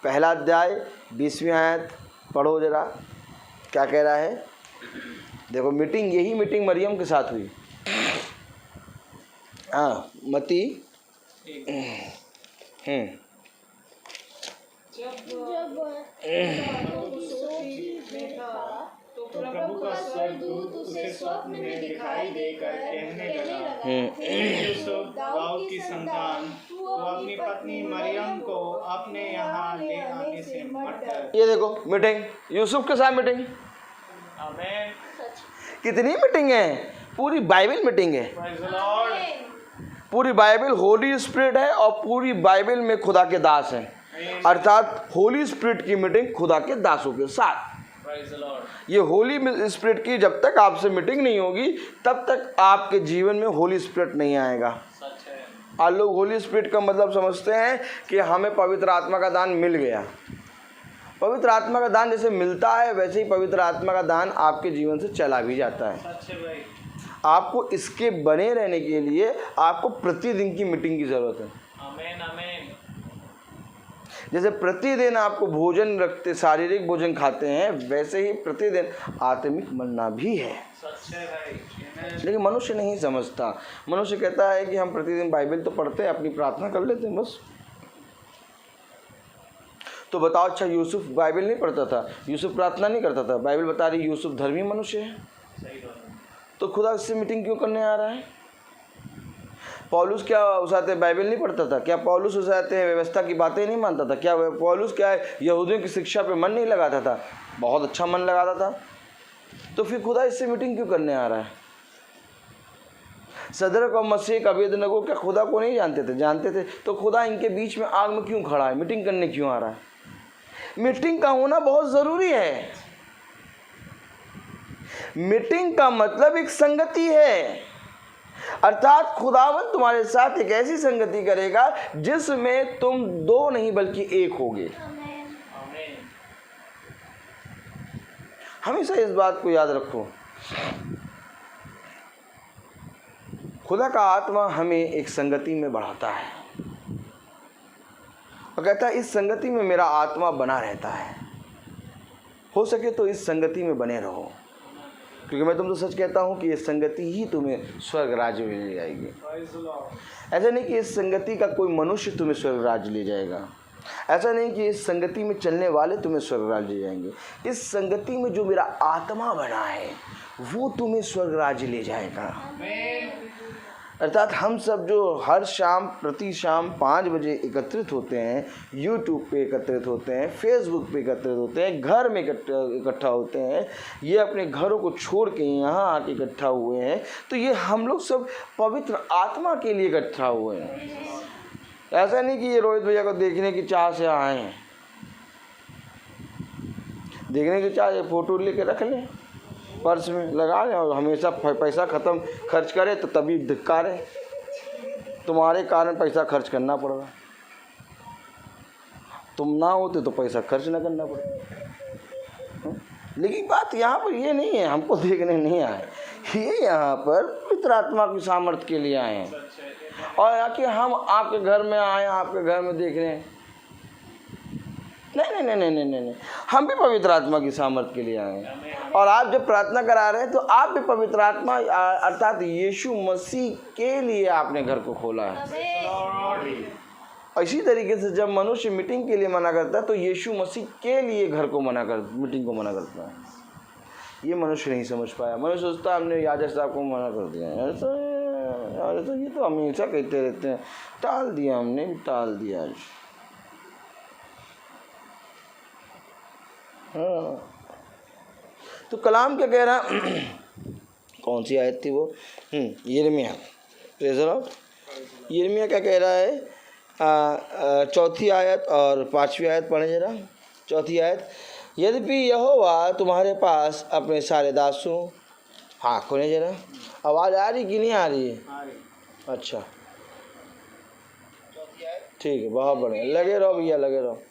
1 अध्याय 20वीं आयत पढ़ो जरा, क्या कह रहा है। देखो मीटिंग, यही मीटिंग मरियम के साथ हुई। हाँ मत्ती तो प्रभु का स्वर्गदूत उसे स्वप्न में दिखाई देकर कहने लगा, यूसुफ दाऊद की संतान, तू अपनी पत्नी मरियम को अपने यहाँ ले आने से मत डर। ये देखो मीटिंग, यूसुफ के साथ मीटिंग। आमीन। कितनी मीटिंग है, पूरी बाइबल मीटिंग है। Praise the Lord. पूरी बाइबल होली स्पिरिट है और पूरी बाइबल में खुदा के दास हैं, अर्थात होली स्पिरिट की मीटिंग खुदा के दासों के साथ। ये होली स्पिरिट की जब तक आपसे मीटिंग नहीं होगी तब तक आपके जीवन में होली स्पिरिट नहीं आएगा। आप लोग होली स्पिरिट का मतलब समझते हैं कि हमें पवित्र आत्मा का दान मिल गया। पवित्र आत्मा का दान जैसे मिलता है वैसे ही पवित्र आत्मा का दान आपके जीवन से चला भी जाता है। आपको इसके बने रहने के लिए आपको प्रतिदिन की मीटिंग की ज़रूरत है। आमीन आमीन। जैसे प्रतिदिन आपको भोजन रखते, शारीरिक भोजन खाते हैं, वैसे ही प्रतिदिन आत्मिक मन्ना भी है। लेकिन मनुष्य नहीं समझता। मनुष्य कहता है कि हम प्रतिदिन बाइबल तो पढ़ते हैं, अपनी प्रार्थना कर लेते हैं बस। तो बताओ, अच्छा यूसुफ बाइबल नहीं पढ़ता था, यूसुफ प्रार्थना नहीं करता था, बाइबल बता रही यूसुफ धर्मी मनुष्य है, तो खुदा इससे मीटिंग क्यों करने आ रहा है। पौलुस क्या उसाते बाइबल नहीं पढ़ता था, क्या पौलुस उसाते व्यवस्था की बातें नहीं मानता था, क्या पौलुस क्या है यहूदियों की शिक्षा पे मन नहीं लगाता था, बहुत अच्छा मन लगाता था। तो फिर खुदा इससे मीटिंग क्यों करने आ रहा है। सदरक और मसीह अबेदनगो क्या खुदा को नहीं जानते थे, जानते थे, तो खुदा इनके बीच में आग में क्यों खड़ा है, मीटिंग करने क्यों आ रहा है। मीटिंग का होना बहुत ज़रूरी है। मीटिंग का मतलब एक संगति है, अर्थात खुदावन तुम्हारे साथ एक ऐसी संगति करेगा जिसमें तुम 2 नहीं बल्कि 1 होगे। हमेशा इस बात को याद रखो, खुदा का आत्मा हमें एक संगति में बढ़ाता है और कहता है इस संगति में मेरा आत्मा बना रहता है, हो सके तो इस संगति में बने रहो, क्योंकि मैं तुमसे सच कहता हूँ कि ये संगति ही तुम्हें स्वर्ग राज्य में ले जाएगी। ऐसा नहीं कि इस संगति का कोई मनुष्य तुम्हें स्वर्ग राज्य ले जाएगा, ऐसा नहीं कि इस संगति में चलने वाले तुम्हें स्वर्ग राज्य ले जाएंगे। इस संगति में जो मेरा आत्मा बना है वो तुम्हें स्वर्ग राज्य ले जाएगा। अर्थात हम सब जो हर शाम प्रति शाम 5 बजे एकत्रित होते हैं, यूट्यूब पे एकत्रित होते हैं, फेसबुक पे एकत्रित होते हैं, घर में इकट्ठा होते हैं, ये अपने घरों को छोड़ के यहाँ आके इकट्ठा हुए हैं, तो ये हम लोग सब पवित्र आत्मा के लिए इकट्ठा हुए हैं। ऐसा नहीं कि ये रोहित भैया को देखने की चाह से आए हैं। देखने की चाह ये फ़ोटो लेके रख लें, पर्स में लगा लें और हमेशा पैसा ख़त्म खर्च करें तो तभी धिक्कारें, तुम्हारे कारण पैसा खर्च करना पड़ रहा, तुम ना होते तो पैसा खर्च ना करना पड़े। लेकिन बात यहाँ पर ये नहीं है, हमको देखने नहीं आए, ये यहाँ पर पवित्र आत्मा की सामर्थ्य के लिए आए हैं। और यहाँ कि हम आपके घर में आए, आपके घर में देख रहे हैं, नहीं नहीं नहीं नहीं नहीं नहीं, हम भी पवित्र आत्मा की सामर्थ्य के लिए आए हैं। और आप जब प्रार्थना करा रहे हैं तो आप भी पवित्र आत्मा अर्थात यीशु मसीह के लिए आपने घर को खोला है। इसी तरीके से जब मनुष्य मीटिंग के लिए मना करता है तो यीशु मसीह के लिए घर को मीटिंग को मना करता है। ये मनुष्य नहीं समझ पाया। मनुष्य सोचता है हमने याजक साहब को मना कर दिया, ऐसा ये तो हमेशा कहते रहते हैं, टाल दिया, हमने भी टाल दिया। हाँ, तो कलाम क्या कह रहा, कौन सी आयत थी वो, यिर्मयाह, प्रेज़ द लॉर्ड। यिर्मयाह क्या कह रहा है, चौथी आयत और 5वीं आयत पढ़े जरा। चौथी आयत, यद्यपि यहोवा तुम्हारे पास अपने सारे दासों, हाँ खोले जरा, आवाज़ आ रही कि नहीं आ रही है? अच्छा ठीक है, बहुत बढ़िया, लगे रहो भैया, लगे रहो।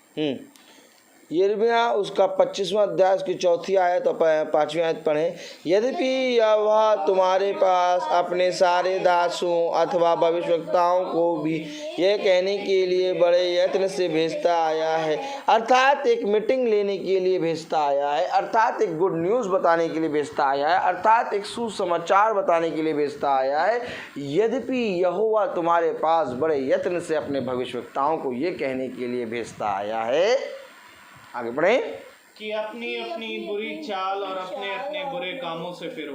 यिर्मयाह उसका 25वां अध्याय उसकी 4थी आयत और 5वीं आयत पढ़ें। यद्यपि यहोवा तुम्हारे पास अपने सारे दासों अथवा भविष्यवक्ताओं को भी यह कहने के लिए बड़े यत्न से भेजता आया है, अर्थात एक मीटिंग लेने के लिए भेजता आया है, अर्थात एक गुड न्यूज़ बताने के लिए भेजता आया है, अर्थात एक सुसमाचार बताने के लिए भेजता आया है। यद्यपि यहोवा तुम्हारे पास बड़े यत्न से अपने भविष्यवक्ताओं को ये कहने के लिए भेजता आया है, आगे बढ़े, कि अपनी अपनी बुरी चाल और अपने अपने बुरे कामों से फिरो।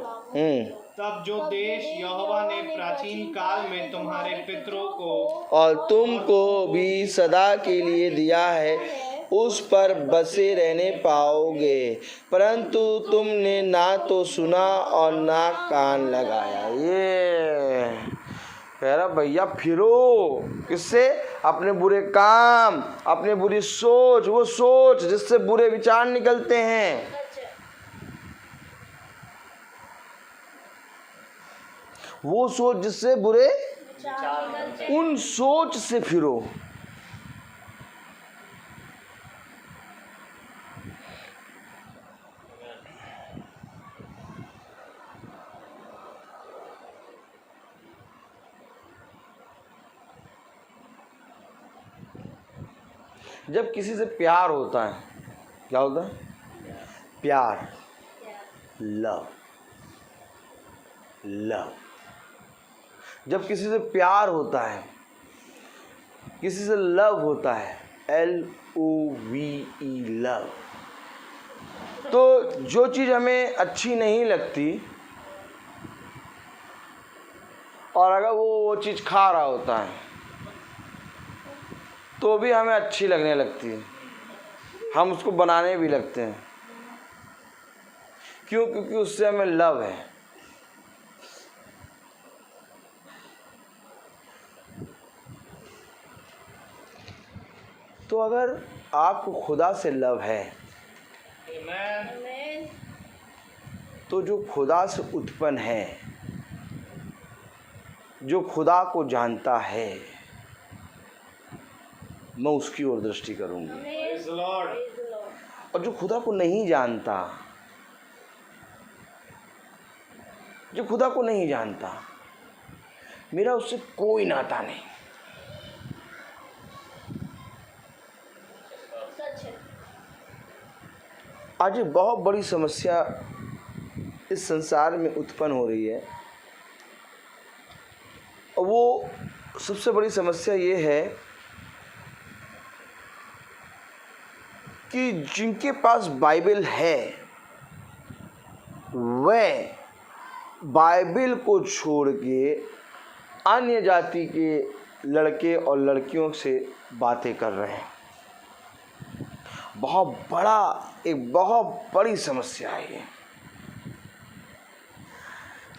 तब जो देश यहोवा ने प्राचीन काल में तुम्हारे पितरों को और तुमको भी सदा के लिए दिया है उस पर बसे रहने पाओगे, परंतु तुमने ना तो सुना और ना कान लगाया। ये कह रहा भैया फिरो, किससे? अपने बुरे काम, अपने बुरी सोच, वो सोच जिससे बुरे विचार निकलते हैं, वो सोच जिससे बुरे, उन सोच से फिरो। जब किसी से प्यार होता है, क्या होता है? प्यार, लव, लव। जब किसी से प्यार होता है, किसी से लव होता है, LOVE, लव, तो जो चीज़ हमें अच्छी नहीं लगती और अगर वो चीज़ खा रहा होता है तो भी हमें अच्छी लगने लगती है, हम उसको बनाने भी लगते हैं। क्यों? क्योंकि उससे हमें लव है। तो अगर आपको खुदा से लव है, तो जो खुदा से उत्पन्न है, जो खुदा को जानता है, मैं उसकी ओर दृष्टि करूंगी। और जो खुदा को नहीं जानता, जो खुदा को नहीं जानता, मेरा उससे कोई नाता नहीं। आज एक बहुत बड़ी समस्या इस संसार में उत्पन्न हो रही है, और वो सबसे बड़ी समस्या ये है कि जिनके पास बाइबल है वह बाइबल को छोड़ के अन्य जाति के लड़के और लड़कियों से बातें कर रहे हैं। एक बहुत बड़ी समस्या है ये।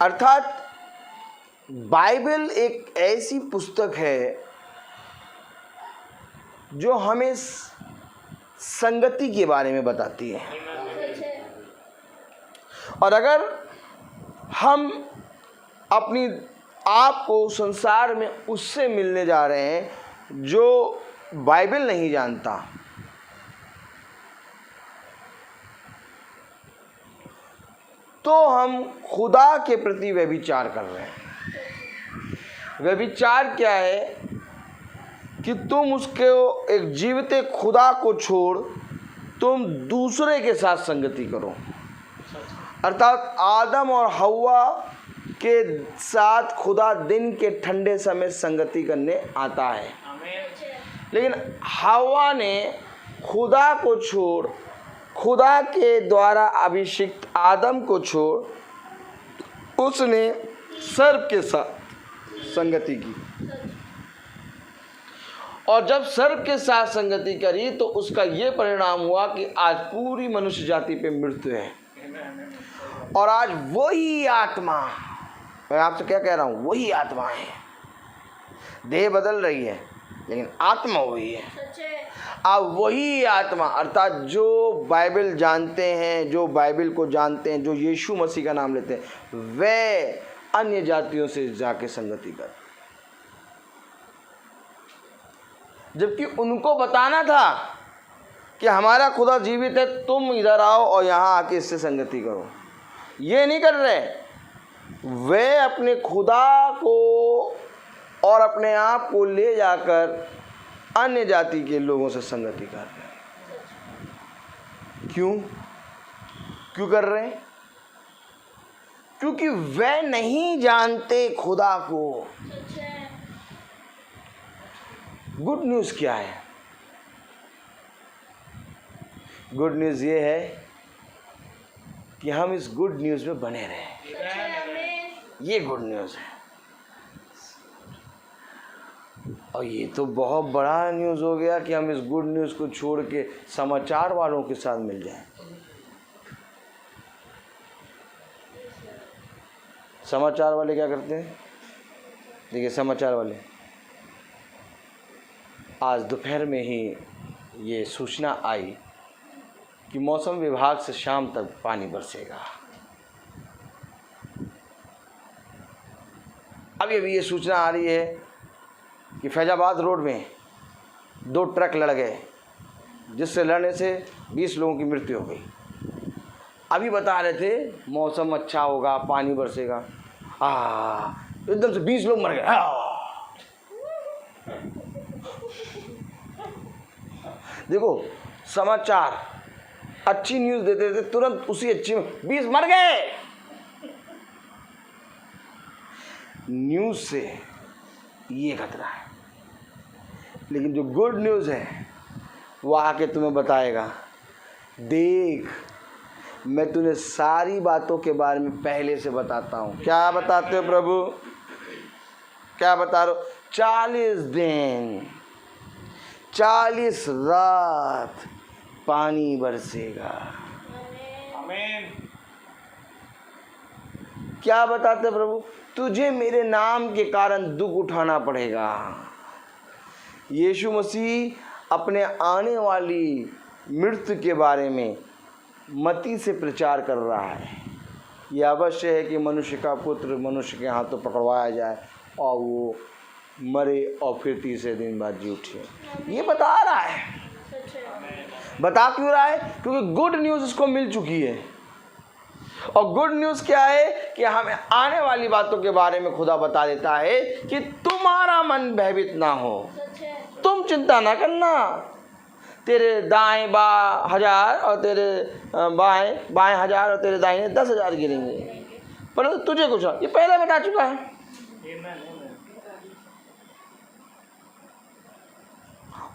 अर्थात बाइबल एक ऐसी पुस्तक है जो हमें संगति के बारे में बताती है। और अगर हम अपनी आप को संसार में उससे मिलने जा रहे हैं जो बाइबल नहीं जानता, तो हम खुदा के प्रति व्यभिचार कर रहे हैं। व्यभिचार क्या है कि तुम उसके एक जीवित खुदा को छोड़ तुम दूसरे के साथ संगति करो। अर्थात आदम और हव्वा के साथ खुदा दिन के ठंडे समय संगति करने आता है, लेकिन हव्वा ने खुदा को छोड़, खुदा के द्वारा अभिषिक्त आदम को छोड़, उसने सर्प के साथ संगति की। और जब सर्प के साथ संगति करी तो उसका ये परिणाम हुआ कि आज पूरी मनुष्य जाति पे मृत्यु है। और आज वही आत्मा, मैं आपसे क्या कह रहा हूँ, वही आत्मा है। देह बदल रही है लेकिन आत्मा वही है। अब वही आत्मा अर्थात जो बाइबल जानते हैं, जो बाइबल को जानते हैं, जो यीशु मसीह का नाम लेते हैं, वे अन्य जातियों से जाके संगति कर, जबकि उनको बताना था कि हमारा खुदा जीवित है, तुम इधर आओ और यहाँ आके इससे संगति करो। ये नहीं कर रहे। वे अपने खुदा को और अपने आप को ले जाकर अन्य जाति के लोगों से संगति कर रहे हैं। क्यों कर रहे हैं? क्योंकि वे नहीं जानते खुदा को। गुड न्यूज़ क्या है? गुड न्यूज़ ये है कि हम इस गुड न्यूज़ में बने रहें। ये गुड न्यूज़ है। और ये तो बहुत बड़ा न्यूज़ हो गया कि हम इस गुड न्यूज़ को छोड़ के समाचार वालों के साथ मिल जाएं। समाचार वाले क्या करते हैं? देखिए, समाचार वाले आज दोपहर में ही ये सूचना आई कि मौसम विभाग से शाम तक पानी बरसेगा। अभी ये सूचना आ रही है कि फैजाबाद रोड में 2 ट्रक लड़ गए, जिससे लड़ने से 20 लोगों की मृत्यु हो गई। अभी बता रहे थे मौसम अच्छा होगा, पानी बरसेगा, एकदम से 20 लोग मर गए। देखो, समाचार अच्छी न्यूज़ देते थे, तुरंत उसी अच्छी में 20 मर गए। न्यूज़ से ये खतरा है। लेकिन जो गुड न्यूज़ है वो आके तुम्हें बताएगा, देख मैं तुम्हें सारी बातों के बारे में पहले से बताता हूँ। क्या बताते हो प्रभु? क्या बता रहे हो? 40 दिन 40 रात पानी बरसेगा। आमीन। क्या बताते प्रभु? तुझे मेरे नाम के कारण दुख उठाना पड़ेगा। यीशु मसीह अपने आने वाली मृत्यु के बारे में मत्ती से प्रचार कर रहा है। यह अवश्य है कि मनुष्य का पुत्र मनुष्य के हाथों पकड़वाया जाए और वो मरे और फिर तीसरे दिन बाद जी उठे। ये बता रहा है। बता क्यों रहा है? क्योंकि गुड न्यूज़ उसको मिल चुकी है। और गुड न्यूज़ क्या है कि हमें आने वाली बातों के बारे में खुदा बता देता है कि तुम्हारा मन भयभीत ना हो, तुम चिंता ना करना। तेरे दाएं 1000 और तेरे बाएं 1000 और तेरे दाहिने 10,000 गिरेंगे, परंतु तुझे कुछ ये पहले बता चुका है।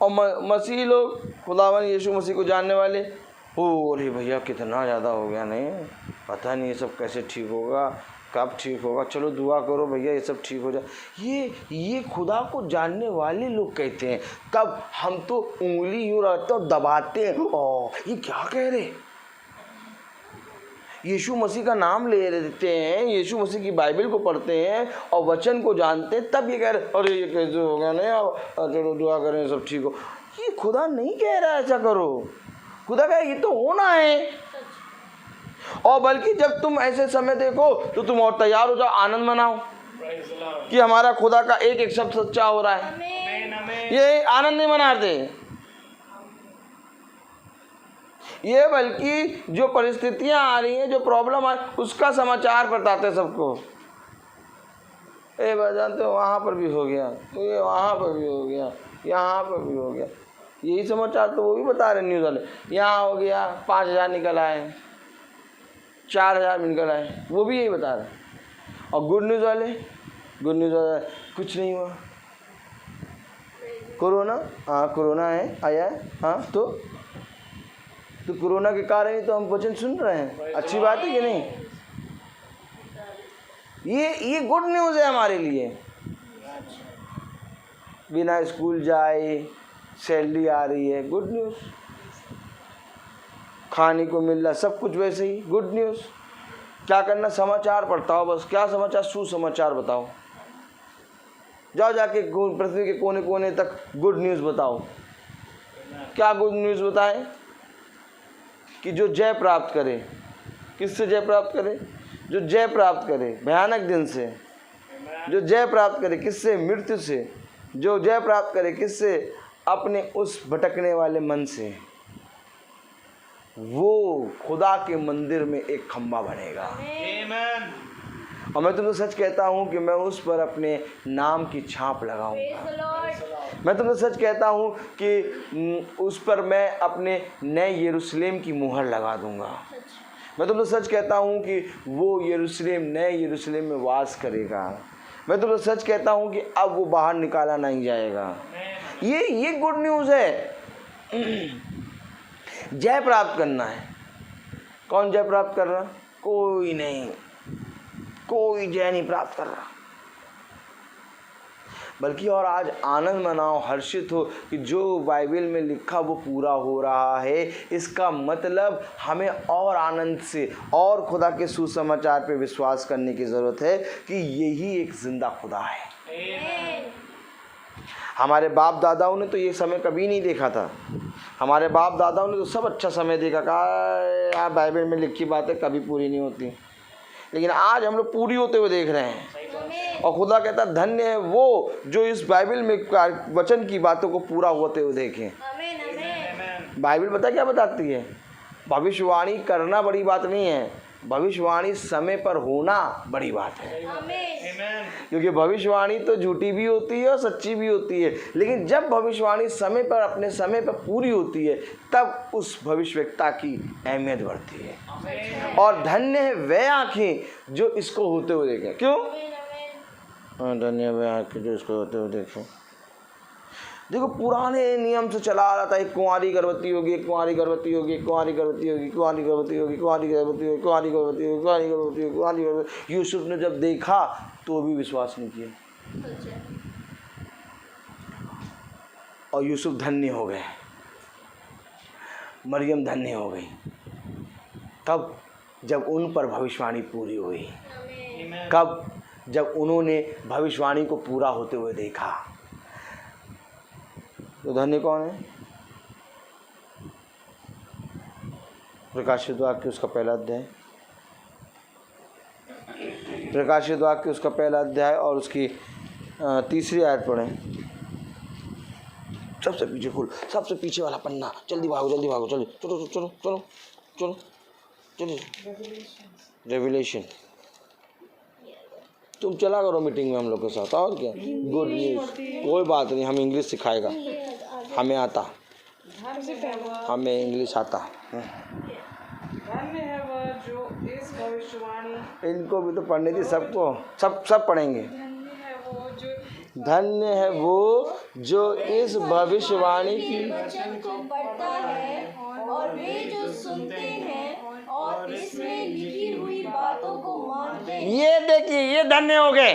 और मसीह लोग, खुदावन यीशु मसीह को जानने वाले, अरे भैया कितना ज़्यादा हो गया, नहीं पता नहीं ये सब कैसे ठीक होगा, कब ठीक होगा? चलो दुआ करो भैया ये सब ठीक हो जाए। ये खुदा को जानने वाले लोग कहते हैं। तब हम तो उंगली यूँ रहते और दबाते हैं, ओ ये क्या कह रहे, यीशु मसीह का नाम ले लेते हैं, यीशु मसीह की बाइबल को पढ़ते हैं और वचन को जानते हैं, तब ये कह रहे अरे ये कैसे हो गया नहीं, चलो दुआ करें सब ठीक हो। ये खुदा नहीं कह रहा ऐसा करो। खुदा कहे ये तो होना है। और बल्कि जब तुम ऐसे समय देखो तो तुम और तैयार हो जाओ, आनंद मनाओ कि हमारा खुदा का एक एक शब्द सच्चा हो रहा है। ये आनंद नहीं मनाते, ये बल्कि जो परिस्थितियां आ रही हैं, जो प्रॉब्लम आ उसका समाचार बताते सबको। बस जानते हो वहाँ पर भी हो गया, तो ये वहाँ पर भी हो गया, यहाँ पर भी हो गया। यही समाचार तो वो भी बता रहे न्यूज़ वाले, यहाँ हो गया 5,000 निकल आए, 4,000 निकल आए, वो भी यही बता रहे। और गुड न्यूज़ वाले कुछ नहीं हुआ। कोरोना, हाँ कोरोना है, आया है, हाँ तो कोरोना के कारण ही तो हम वचन सुन रहे हैं। अच्छी बात है कि नहीं? ये गुड न्यूज़ है हमारे लिए। बिना स्कूल जाए सैलरी आ रही है, गुड न्यूज़। खाने को मिल रहा, सब कुछ वैसे ही, गुड न्यूज़। क्या करना, समाचार पढ़ता हो बस। क्या समाचार? सुसमाचार बताओ। जाओ जाके पृथ्वी के कोने कोने तक गुड न्यूज़ बताओ। क्या गुड न्यूज़ बताएं? कि जो जय प्राप्त करे। किससे जय प्राप्त करे? जो जय प्राप्त करे भयानक दिन से। जो जय प्राप्त करे किससे? मृत्यु से। जो जय प्राप्त करे किससे? अपने उस भटकने वाले मन से। वो खुदा के मंदिर में एक खंबा बनेगा। और मैं तुमसे सच कहता हूँ कि मैं उस पर अपने नाम की छाप लगाऊंगा। मैं तुमसे सच कहता हूँ कि उस पर मैं अपने नए यरूशलेम की मुहर लगा दूंगा। मैं तुमसे सच कहता हूँ कि वो यरूशलेम, नए यरूशलेम में वास करेगा। मैं तुमसे सच कहता हूँ कि अब वो बाहर निकाला नहीं जाएगा। ये गुड न्यूज़ है। जय प्राप्त करना है। कौन जय प्राप्त कर रहा? कोई नहीं, कोई जय नहीं प्राप्त कर रहा। बल्कि और आज आनंद मनाओ, हर्षित हो कि जो बाइबल में लिखा वो पूरा हो रहा है। इसका मतलब हमें और आनंद से और खुदा के सुसमाचार पे विश्वास करने की ज़रूरत है कि यही एक जिंदा खुदा है। हमारे बाप दादाओं ने तो ये समय कभी नहीं देखा था। हमारे बाप दादाओं ने तो सब अच्छा समय देखा, कहा बाइबल में लिखी बातें कभी पूरी नहीं होती। लेकिन आज हम लोग पूरी होते हुए देख रहे हैं। और खुदा कहता धन्य है वो जो इस बाइबल में वचन की बातों को पूरा होते हुए देखें। बाइबल पता क्या बताती है? भविष्यवाणी करना बड़ी बात नहीं है, भविष्यवाणी समय पर होना बड़ी बात है। क्योंकि भविष्यवाणी तो झूठी भी होती है और सच्ची भी होती है, लेकिन जब भविष्यवाणी समय पर, अपने समय पर पूरी होती है, तब उस भविष्यवक्ता की अहमियत बढ़ती है। और धन्य है वे आँखें जो इसको होते हुए देखें। क्यों? धन्य वे आँखें जो इसको होते हुए देखें। देखो पुराने नियम से चला आ रहा था, एक कुंवारी गर्भवती होगी, एक कुंवारी गर्भवती होगी, एक कुंवारी गर्भवती होगी, कुंवारी गर्भवती होगी, कुंवारी गर्भवती होगी, कुंवारी गर्भवती होगी, कुंवारी गर्भवती होगी, कुंवारी गर्भवती। यूसुफ ने जब देखा तो भी विश्वास नहीं किया और यूसुफ धन्य हो गए, मरियम धन्य हो गई तब जब उन पर भविष्यवाणी पूरी हुई। कब? जब उन्होंने भविष्यवाणी को पूरा होते हुए देखा। तो धन्य कौन है? प्रकाशित वाक्य उसका पहला अध्याय, प्रकाशित वाक्य उसका पहला अध्याय और उसकी 3री आयत पढ़ें। सबसे पीछे खोल, सबसे पीछे वाला पन्ना। जल्दी भागो, जल्दी भागो, चलो चलो चलो चलो चलो चलो। रेवलेशन। तुम चला करो मीटिंग में हम लोग के साथ, और क्या। गुड न्यूज़ कोई बात नहीं, हम इंग्लिश सिखाएगा, हमें आता, हमें इंग्लिश आता। धन्य है वह जो इस भविष्यवाणी, इनको भी तो पढ़नी थी सबको, सब पढ़ेंगे। धन्य है वो जो इस भविष्यवाणी की वचन को पढ़ता है और वे जो सुनते हैं और इसमें लिखी हुई बातों को मानते ये देखिए, ये धन्य हो गए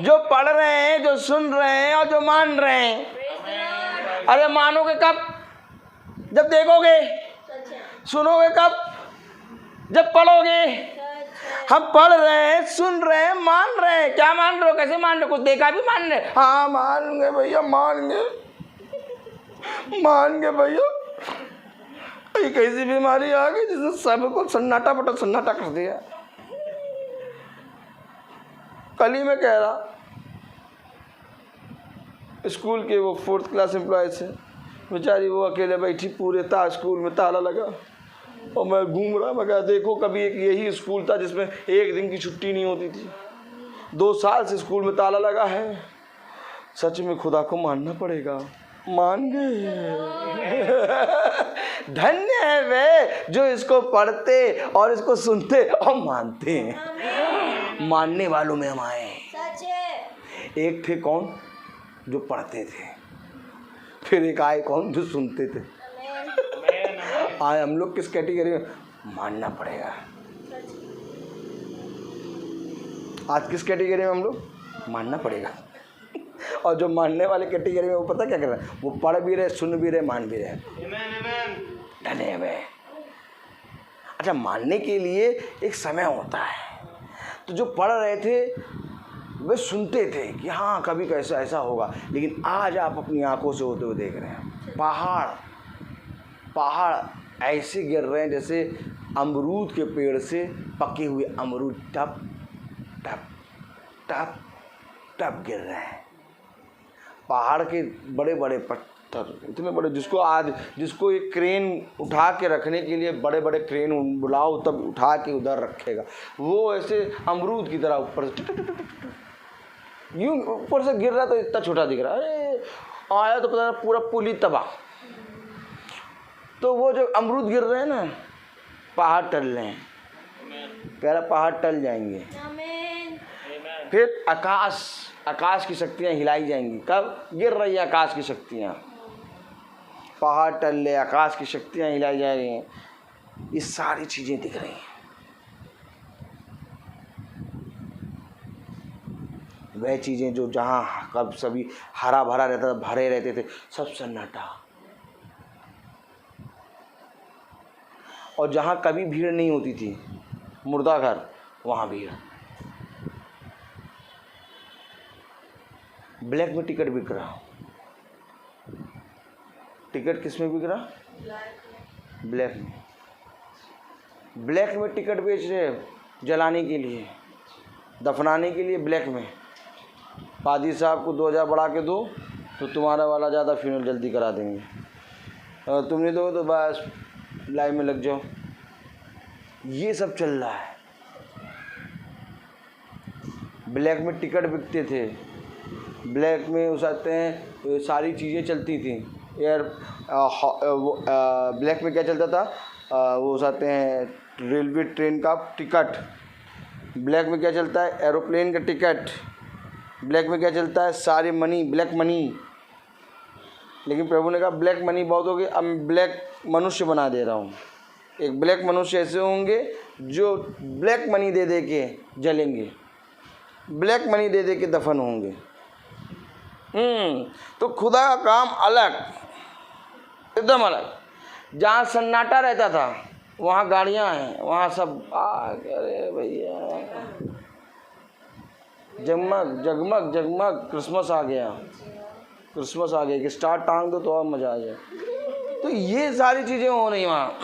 जो पढ़ रहे हैं, जो सुन रहे हैं और जो मान रहे हैं। अरे मानोगे कब? जब देखोगे। सुनोगे कब? जब पढ़ोगे। हम पढ़ रहे हैं, सुन रहे हैं, मान रहे हैं। क्या मान रहे हो? कैसे मान रहे हो? कुछ देखा भी मान रहे? हाँ मान गए भैया, मान गए भैया। एक ऐसी बीमारी आ गई जिसने सबको सन्नाटा कर दिया। कल ही मैं कह रहा, स्कूल के वो 4th क्लास एम्प्लॉय से, बेचारी वो अकेले बैठी, पूरे स्कूल में ताला लगा और मैं घूम रहा। मैं कहा देखो, कभी एक यही स्कूल था जिसमें एक दिन की छुट्टी नहीं होती थी। 2 साल से स्कूल में ताला लगा है। सच में खुदा को मानना पड़ेगा। मान गए। धन्य है वे जो इसको पढ़ते और इसको सुनते और मानते हैं। मानने वालों में हम आए। एक थे कौन? जो पढ़ते थे। फिर एक आए कौन? जो सुनते थे। आए हम लोग किस कैटेगरी में? मानना पड़ेगा। आज किस कैटेगरी में हम लोग? मानना पड़ेगा। और जो मानने वाले कैटेगरी में, वो पता क्या कर रहे हैं? वो पढ़ भी रहे, सुन भी रहे, मान भी रहे। धन्य वे। अच्छा, मानने के लिए एक समय होता है। तो जो पढ़ रहे थे वे सुनते थे कि हाँ कभी कैसा ऐसा होगा, लेकिन आज आप अपनी आंखों से होते हुए देख रहे हैं। पहाड़ ऐसे गिर रहे हैं जैसे अमरूद के पेड़ से पके हुए अमरूद टप टप टप टप गिर रहे हैं। पहाड़ के बड़े बड़े पत्थर इतने बड़े, जिसको एक क्रेन उठा के रखने के लिए बड़े बड़े क्रेन बुलाओ तब उठा के उधर रखेगा, वो ऐसे अमरूद की तरह ऊपर यूं ऊपर से गिर रहा, तो इतना छोटा दिख रहा। अरे आया तो पता पूरा पुल ही तबाह। तो वो जो अमरूद गिर रहे हैं ना, पहाड़ टल रहे हैं। कह रहा पहाड़ टल जाएंगे। फिर आकाश की शक्तियाँ हिलाई जाएंगी। कब गिर रही है आकाश की शक्तियाँ? पहाड़ टल ले, आकाश की शक्तियाँ हिलाई जा रही हैं। ये सारी चीज़ें दिख रही हैं। वह चीज़ें जो जहाँ कब सभी हरा भरा रहता था, भरे रहते थे, सब सन्नाटा। और जहाँ कभी भीड़ नहीं होती थी, मुर्दा घर, वहाँ भीड़। ब्लैक में टिकट बिक रहा। टिकट किस में बिक रहा? ब्लैक में। ब्लैक में टिकट बेच रहे जलाने के लिए, दफनाने के लिए। ब्लैक में पादी साहब को 2000 बढ़ा के दो तो तुम्हारा वाला ज़्यादा फ्यूनल जल्दी करा देंगे, और तुम नहीं दो तो बस लाइन में लग जाओ। ये सब चल रहा है। ब्लैक में टिकट बिकते थे, ब्लैक में उसाते हैं, सारी चीज़ें चलती थी। ब्लैक में क्या चलता था? वो उसाते हैं रेलवे ट्रेन का टिकट। ब्लैक में क्या चलता है? एरोप्लेन का टिकट। ब्लैक में क्या चलता है? सारी मनी, ब्लैक मनी। लेकिन प्रभु ने कहा ब्लैक मनी बहुत हो गई, अब मैं ब्लैक मनुष्य बना दे रहा हूँ। एक ब्लैक मनुष्य ऐसे होंगे जो ब्लैक मनी दे दे के जलेंगे, ब्लैक मनी दे दे के दफन होंगे। तो खुदा का काम अलग, एकदम अलग। जहाँ सन्नाटा रहता था वहाँ गाड़ियाँ हैं, वहाँ सब अरे भैया जगमग जगमग जगमग। क्रिसमस आ गया, क्रिसमस आ गया कि स्टार टांग दो तो और मज़ा आ जाए। तो ये सारी चीज़ें हो रही वहाँ।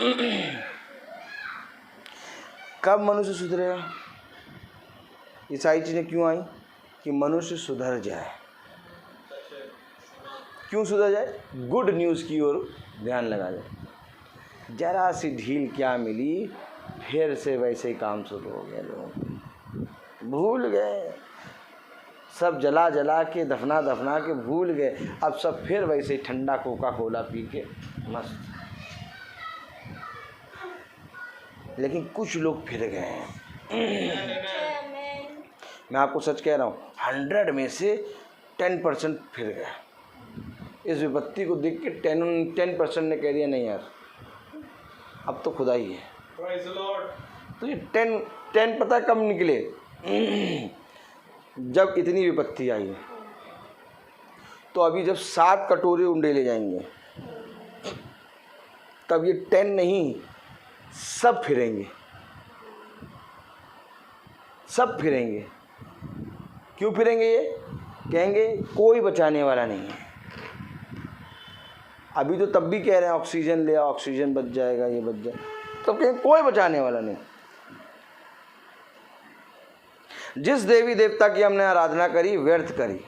कब मनुष्य सुधरेगा? ये सारी चीज़ें क्यों आई? कि मनुष्य सुधर जाए। क्यों सुधर जाए? गुड न्यूज़ की ओर ध्यान लगा जाए। जरा सी ढील क्या मिली, फिर से वैसे ही काम शुरू हो गया। लोग भूल गए, सब जला जला के दफना दफना के भूल गए। अब सब फिर वैसे ही ठंडा कोका कोला पी के मस्त। लेकिन कुछ लोग फिर गए हैं। मैं आपको सच कह रहा हूँ, 100 में से 10% फिर गए। इस विपत्ति को देख के 10% ने कह दिया नहीं यार अब तो खुदा ही है। तो ये 10 पता कब निकले? जब इतनी विपत्ति आई है। तो अभी जब 7 कटोरे उंडे ले जाएंगे तब ये 10 नहीं, सब फिरेंगे, सब फिरेंगे। क्यों फिरेंगे? ये कहेंगे कोई बचाने वाला नहीं है। अभी तो तब भी कह रहे हैं ऑक्सीजन ले आओ, ऑक्सीजन बच जाएगा, ये बच जाए, तब कहेंगे कोई बचाने वाला नहीं। जिस देवी देवता की हमने आराधना करी व्यर्थ करी,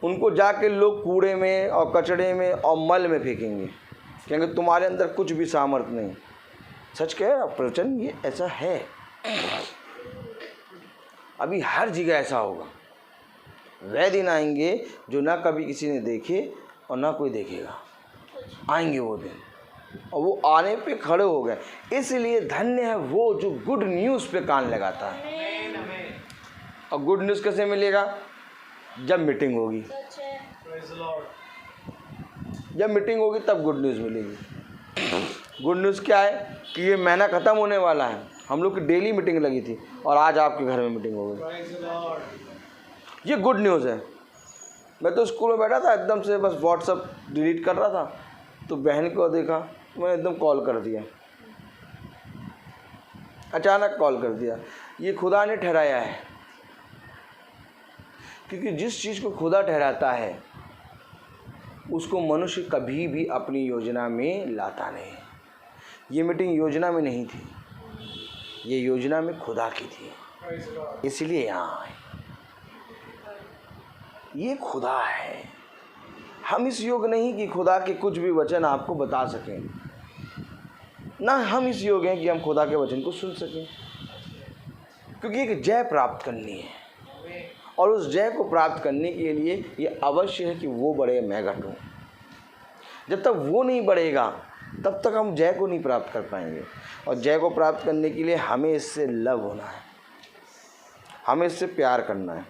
उनको जाके लोग कूड़े में और कचड़े में और मल में फेंकेंगे, कहेंगे तुम्हारे अंदर कुछ भी सामर्थ्य नहीं। सच कह रहा प्रवचन, ये ऐसा है। अभी हर जगह ऐसा होगा। वह दिन आएंगे जो ना कभी किसी ने देखे और ना कोई देखेगा। आएंगे वो दिन, और वो आने पे खड़े हो गए। इसलिए धन्य है वो जो गुड न्यूज़ पे कान लगाता है। और गुड न्यूज़ कैसे मिलेगा? जब मीटिंग होगी। जब मीटिंग होगी तब गुड न्यूज़ मिलेगी। गुड न्यूज़ क्या है कि ये महीना ख़त्म होने वाला है। हम लोग की डेली मीटिंग लगी थी और आज आपके घर में मीटिंग हो गई। ये गुड न्यूज़ है। मैं तो स्कूल में बैठा था, एकदम से बस व्हाट्सअप डिलीट कर रहा था, तो बहन को देखा, मैंने एकदम कॉल कर दिया, अचानक कॉल कर दिया। ये खुदा ने ठहराया है, क्योंकि जिस चीज़ को खुदा ठहराता है उसको मनुष्य कभी भी अपनी योजना में लाता नहीं। ये मीटिंग योजना में नहीं थी, ये योजना में खुदा की थी, इसलिए यहाँ आए। ये खुदा है। हम इस योग नहीं कि खुदा के कुछ भी वचन आपको बता सकें, ना हम इस योग हैं कि हम खुदा के वचन को सुन सकें, क्योंकि एक जय प्राप्त करनी है। और उस जय को प्राप्त करने के लिए ये अवश्य है कि वो बढ़े, मैं घटूं। जब तक वो नहीं बढ़ेगा तब तक हम जय को नहीं प्राप्त कर पाएंगे। और जय को प्राप्त करने के लिए हमें इससे लव होना है, हमें इससे प्यार करना है,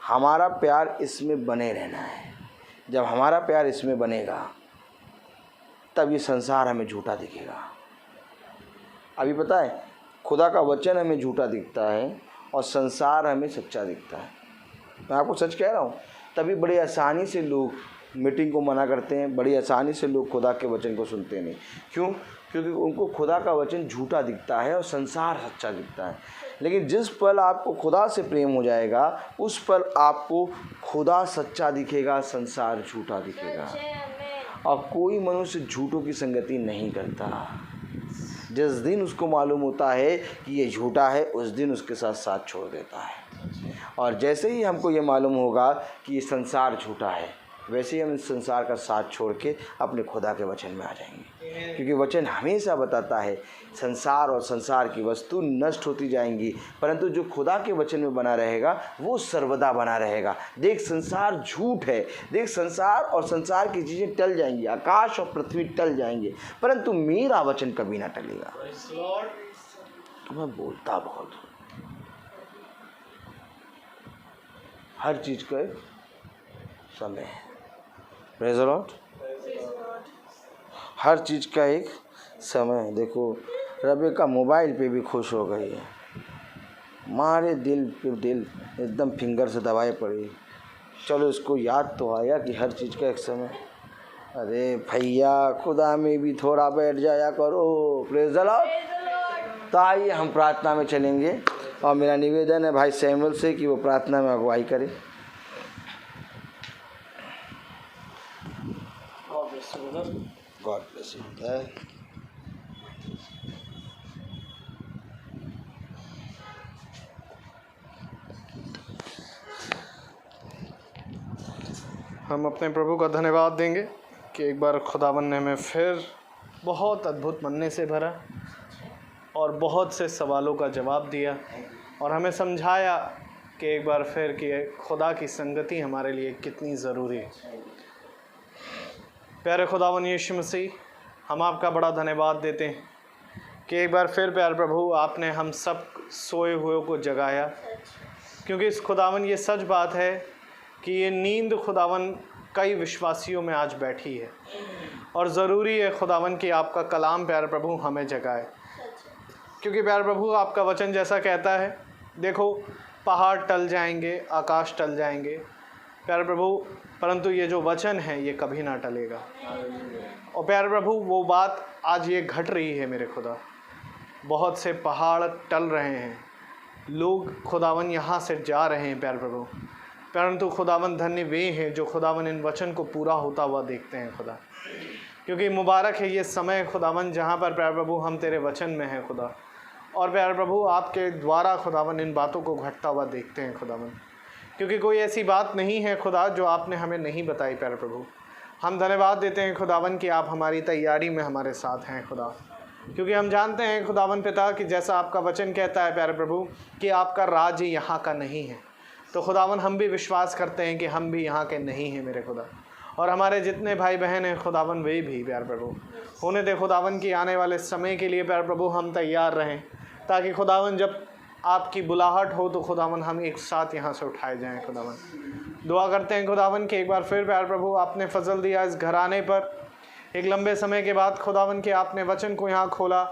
हमारा प्यार इसमें बने रहना है। जब हमारा प्यार इसमें बनेगा तब ये संसार हमें झूठा दिखेगा। अभी पता है, खुदा का वचन हमें झूठा दिखता है और संसार हमें सच्चा दिखता है। मैं आपको सच कह रहा हूँ। तभी बड़ी आसानी से लोग मीटिंग को मना करते हैं, बड़ी आसानी से लोग खुदा के वचन को सुनते नहीं। क्यों? क्योंकि उनको खुदा का वचन झूठा दिखता है और संसार सच्चा दिखता है। लेकिन जिस पल आपको खुदा से प्रेम हो जाएगा उस पल आपको खुदा सच्चा दिखेगा, संसार झूठा दिखेगा। और कोई मनुष्य झूठों की संगति नहीं करता। जिस दिन उसको मालूम होता है कि ये झूठा है उस दिन उसके साथ साथ छोड़ देता है। और जैसे ही हमको ये मालूम होगा कि ये संसार झूठा है, वैसे ही हम इस संसार का साथ छोड़ के अपने खुदा के वचन में आ जाएंगे। क्योंकि वचन हमेशा बताता है संसार और संसार की वस्तु नष्ट होती जाएंगी, परंतु जो खुदा के वचन में बना रहेगा वो सर्वदा बना रहेगा। देख संसार झूठ है, देख संसार और संसार की चीज़ें टल जाएंगी, आकाश और पृथ्वी टल जाएंगे, परंतु मेरा वचन कभी ना टलेगा। तो मैं बोलता बहुत हूँ। हर चीज़ का एक समय है। Praise the Lord. हर चीज़ का एक समय है। देखो रेबेका मोबाइल पे भी खुश हो गई है, मारे दिल पे दिल एकदम फिंगर से दबाए पड़ी। चलो इसको याद तो आया कि हर चीज़ का एक समय। अरे भैया खुदा में भी थोड़ा बैठ जाया करो। Praise the Lord. तो आइए हम प्रार्थना में चलेंगे और मेरा निवेदन है भाई सैमुअल से कि वो प्रार्थना में अगुवाई करे। God bless you. हम अपने प्रभु का धन्यवाद देंगे कि एक बार खुदावन ने हमें फिर बहुत अद्भुत मन्ने से भरा और बहुत से सवालों का जवाब दिया और हमें समझाया कि एक बार फिर कि खुदा की संगति हमारे लिए कितनी ज़रूरी है। प्यारे खुदावन यीशु मसीह, हम आपका बड़ा धन्यवाद देते हैं कि एक बार फिर प्यारे प्रभु आपने हम सब सोए हुए को जगाया, क्योंकि इस खुदावन ये सच बात है कि ये नींद खुदावन कई विश्वासियों में आज बैठी है और ज़रूरी है खुदावन कि आपका कलाम प्यारे प्रभु हमें जगाए। क्योंकि प्यारे प्रभु आपका वचन जैसा कहता है, देखो पहाड़ टल जाएंगे, आकाश टल जाएंगे प्यारे प्रभु, परंतु ये जो वचन है ये कभी ना टलेगा। और प्यारे प्रभु वो बात आज ये घट रही है मेरे खुदा, बहुत से पहाड़ टल रहे हैं, लोग खुदावन यहाँ से जा रहे हैं प्यारे प्रभु, परंतु खुदावन धन्य वे हैं जो खुदावन इन वचन को पूरा होता हुआ देखते हैं खुदा, क्योंकि मुबारक है ये समय खुदावन जहाँ पर प्यारे प्रभु हम तेरे वचन में हैं खुदा, और प्यारे प्रभु आपके द्वारा खुदावन इन बातों को घटता हुआ देखते हैं खुदावन, क्योंकि कोई ऐसी बात नहीं है खुदा जो आपने हमें नहीं बताई प्यारे प्रभु। हम धन्यवाद देते हैं खुदावन कि आप हमारी तैयारी में हमारे साथ हैं खुदा, क्योंकि हम जानते हैं खुदावन पिता कि जैसा आपका वचन कहता है प्यारे प्रभु कि आपका राज्य यहाँ का नहीं है, तो खुदावन हम भी विश्वास करते हैं कि हम भी यहाँ के नहीं हैं मेरे खुदा, और हमारे जितने भाई बहन हैं खुदावन वे भी प्यारे प्रभु होने दे खुदावन की आने वाले समय के लिए प्यारे प्रभु हम तैयार रहें, ताकि खुदावन जब आपकी बुलाहट हो तो खुदावन हम एक साथ यहाँ से उठाए जाएं खुदावन। दुआ करते हैं खुदावन कि एक बार फिर प्यारे प्रभु आपने फजल दिया इस घराने पर, एक लंबे समय के बाद खुदावन के आपने वचन को यहाँ खोला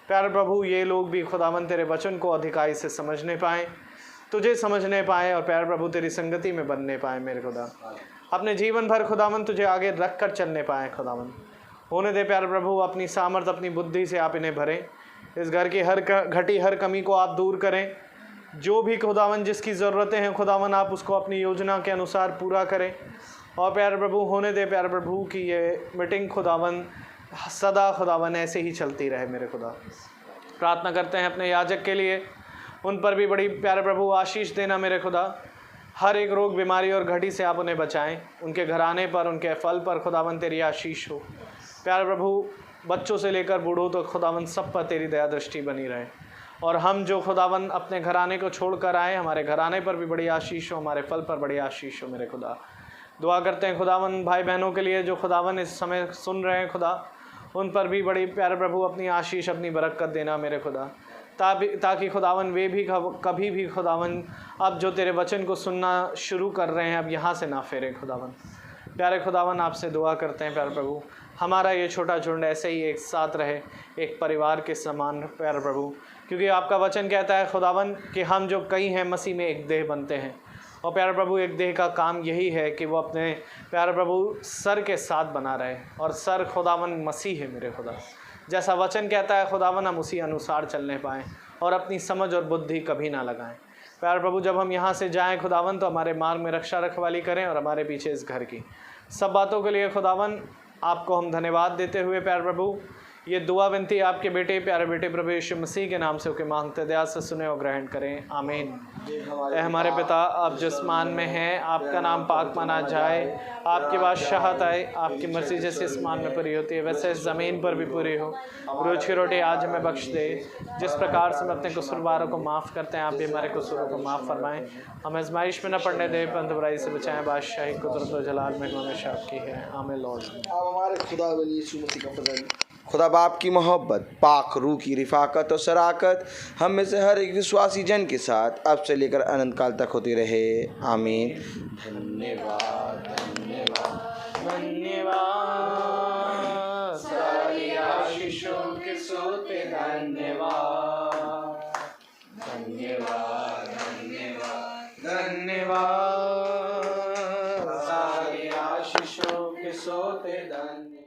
प्यारे प्रभु, ये लोग भी खुदावन तेरे वचन को अधिकाई से समझने पाएँ, तुझे समझने पाएँ, और प्यारे प्रभु तेरी संगति में बनने पाएँ मेरे खुदा, अपने जीवन भर खुदावन तुझे आगे रख कर चलने पाएँ खुदावन। होने दे प्यारे प्रभु अपनी सामर्थ अपनी बुद्धि से आप इन्हें भरें, इस घर की हर घटी हर कमी को आप दूर करें, जो भी खुदावन जिसकी ज़रूरतें हैं खुदावन आप उसको अपनी योजना के अनुसार पूरा करें, और प्यारे प्रभु होने दे प्यारे प्रभु की ये मीटिंग खुदावन सदा खुदावन ऐसे ही चलती रहे मेरे खुदा। प्रार्थना करते हैं अपने याजक के लिए, उन पर भी बड़ी प्यारे प्रभु आशीष देना मेरे खुदा, हर एक रोग बीमारी और घटी से आप उन्हें बचाएं, उनके घराने पर उनके फल पर खुदावन तेरी आशीष हो प्यारे प्रभु, बच्चों से लेकर बूढ़ों तक खुदावन सब पर तेरी दया दृष्टि बनी रहे, और हम जो खुदावन अपने घराने को छोड़ कर आए हमारे घराने पर भी बड़ी आशीष हो, हमारे फल पर बड़ी आशीष हो मेरे खुदा। दुआ करते हैं खुदावन भाई बहनों के लिए जो खुदावन इस समय सुन रहे हैं खुदा, उन पर भी बड़ी प्यारे प्रभु अपनी आशीष अपनी बरकत देना मेरे खुदा, ताकि खुदावन वे भी कभी भी खुदावन अब जो तेरे वचन को सुनना शुरू कर रहे हैं अब यहाँ से ना फेरे खुदावन। प्यारे खुदावन आपसे दुआ करते हैं प्यारे प्रभु, हमारा ये छोटा झुंड ऐसे ही एक साथ रहे, एक परिवार के समान प्यारे प्रभु, क्योंकि आपका वचन कहता है खुदावन कि हम जो कई हैं मसीह में एक देह बनते हैं, और प्यारे प्रभु एक देह का काम यही है कि वो अपने प्यारे प्रभु सर के साथ बना रहे, और सर खुदावन मसीह है मेरे खुदा, जैसा वचन कहता है खुदावन हम उसी अनुसार चलने पाएँ और अपनी समझ और बुद्धि कभी ना लगाएं। प्यारे प्रभु जब हम यहाँ से जाएं खुदावन तो हमारे मार्ग में रक्षा रखवाली करें, और हमारे पीछे इस घर की सब बातों के लिए खुदावन आपको हम धन्यवाद देते हुए प्यारे प्रभु ये दुआ विनती आपके बेटे प्यारे बेटे प्रभु यीशु मसीह के नाम से होकर मांगते दया से सुने और ग्रहण करें, आमीन। ऐ हमारे पिता आप जो आसमान में हैं, आपका नाम पाक माना जाए, आपकी बादशाहत आए, आपकी मर्जी जैसे आसमान में पूरी होती है वैसे ज़मीन पर भी पूरी हो। रोज़ की रोटी आज हमें बख्श दे, जिस प्रकार से हम अपने कसूरवारों को माफ़ करते हैं आप भी हमारे कसूरों को माफ़ फरमाएँ, हमें आज़माइश में न पड़ने दें परंतु बुराई से बचाएँ। बादशाही कुदरत और जलाल में हमेशा आपकी है, आमीन लॉर्ड। अब हमारे खुदा वली यीशु मसीह का फजल, खुदा बाप की मोहब्बत, पाक रूह की रिफाकत और शराकत हम में से हर एक विश्वासी जन के साथ अब से लेकर अनंत काल तक होती रहे, आमीन। धन्यवाद धन्यवाद धन्यवाद, सारी आशीषों के सोते धन्यवाद धन्यवाद धन्यवाद धन्यवाद, सारी आशीषों के सोते धन्यवाद।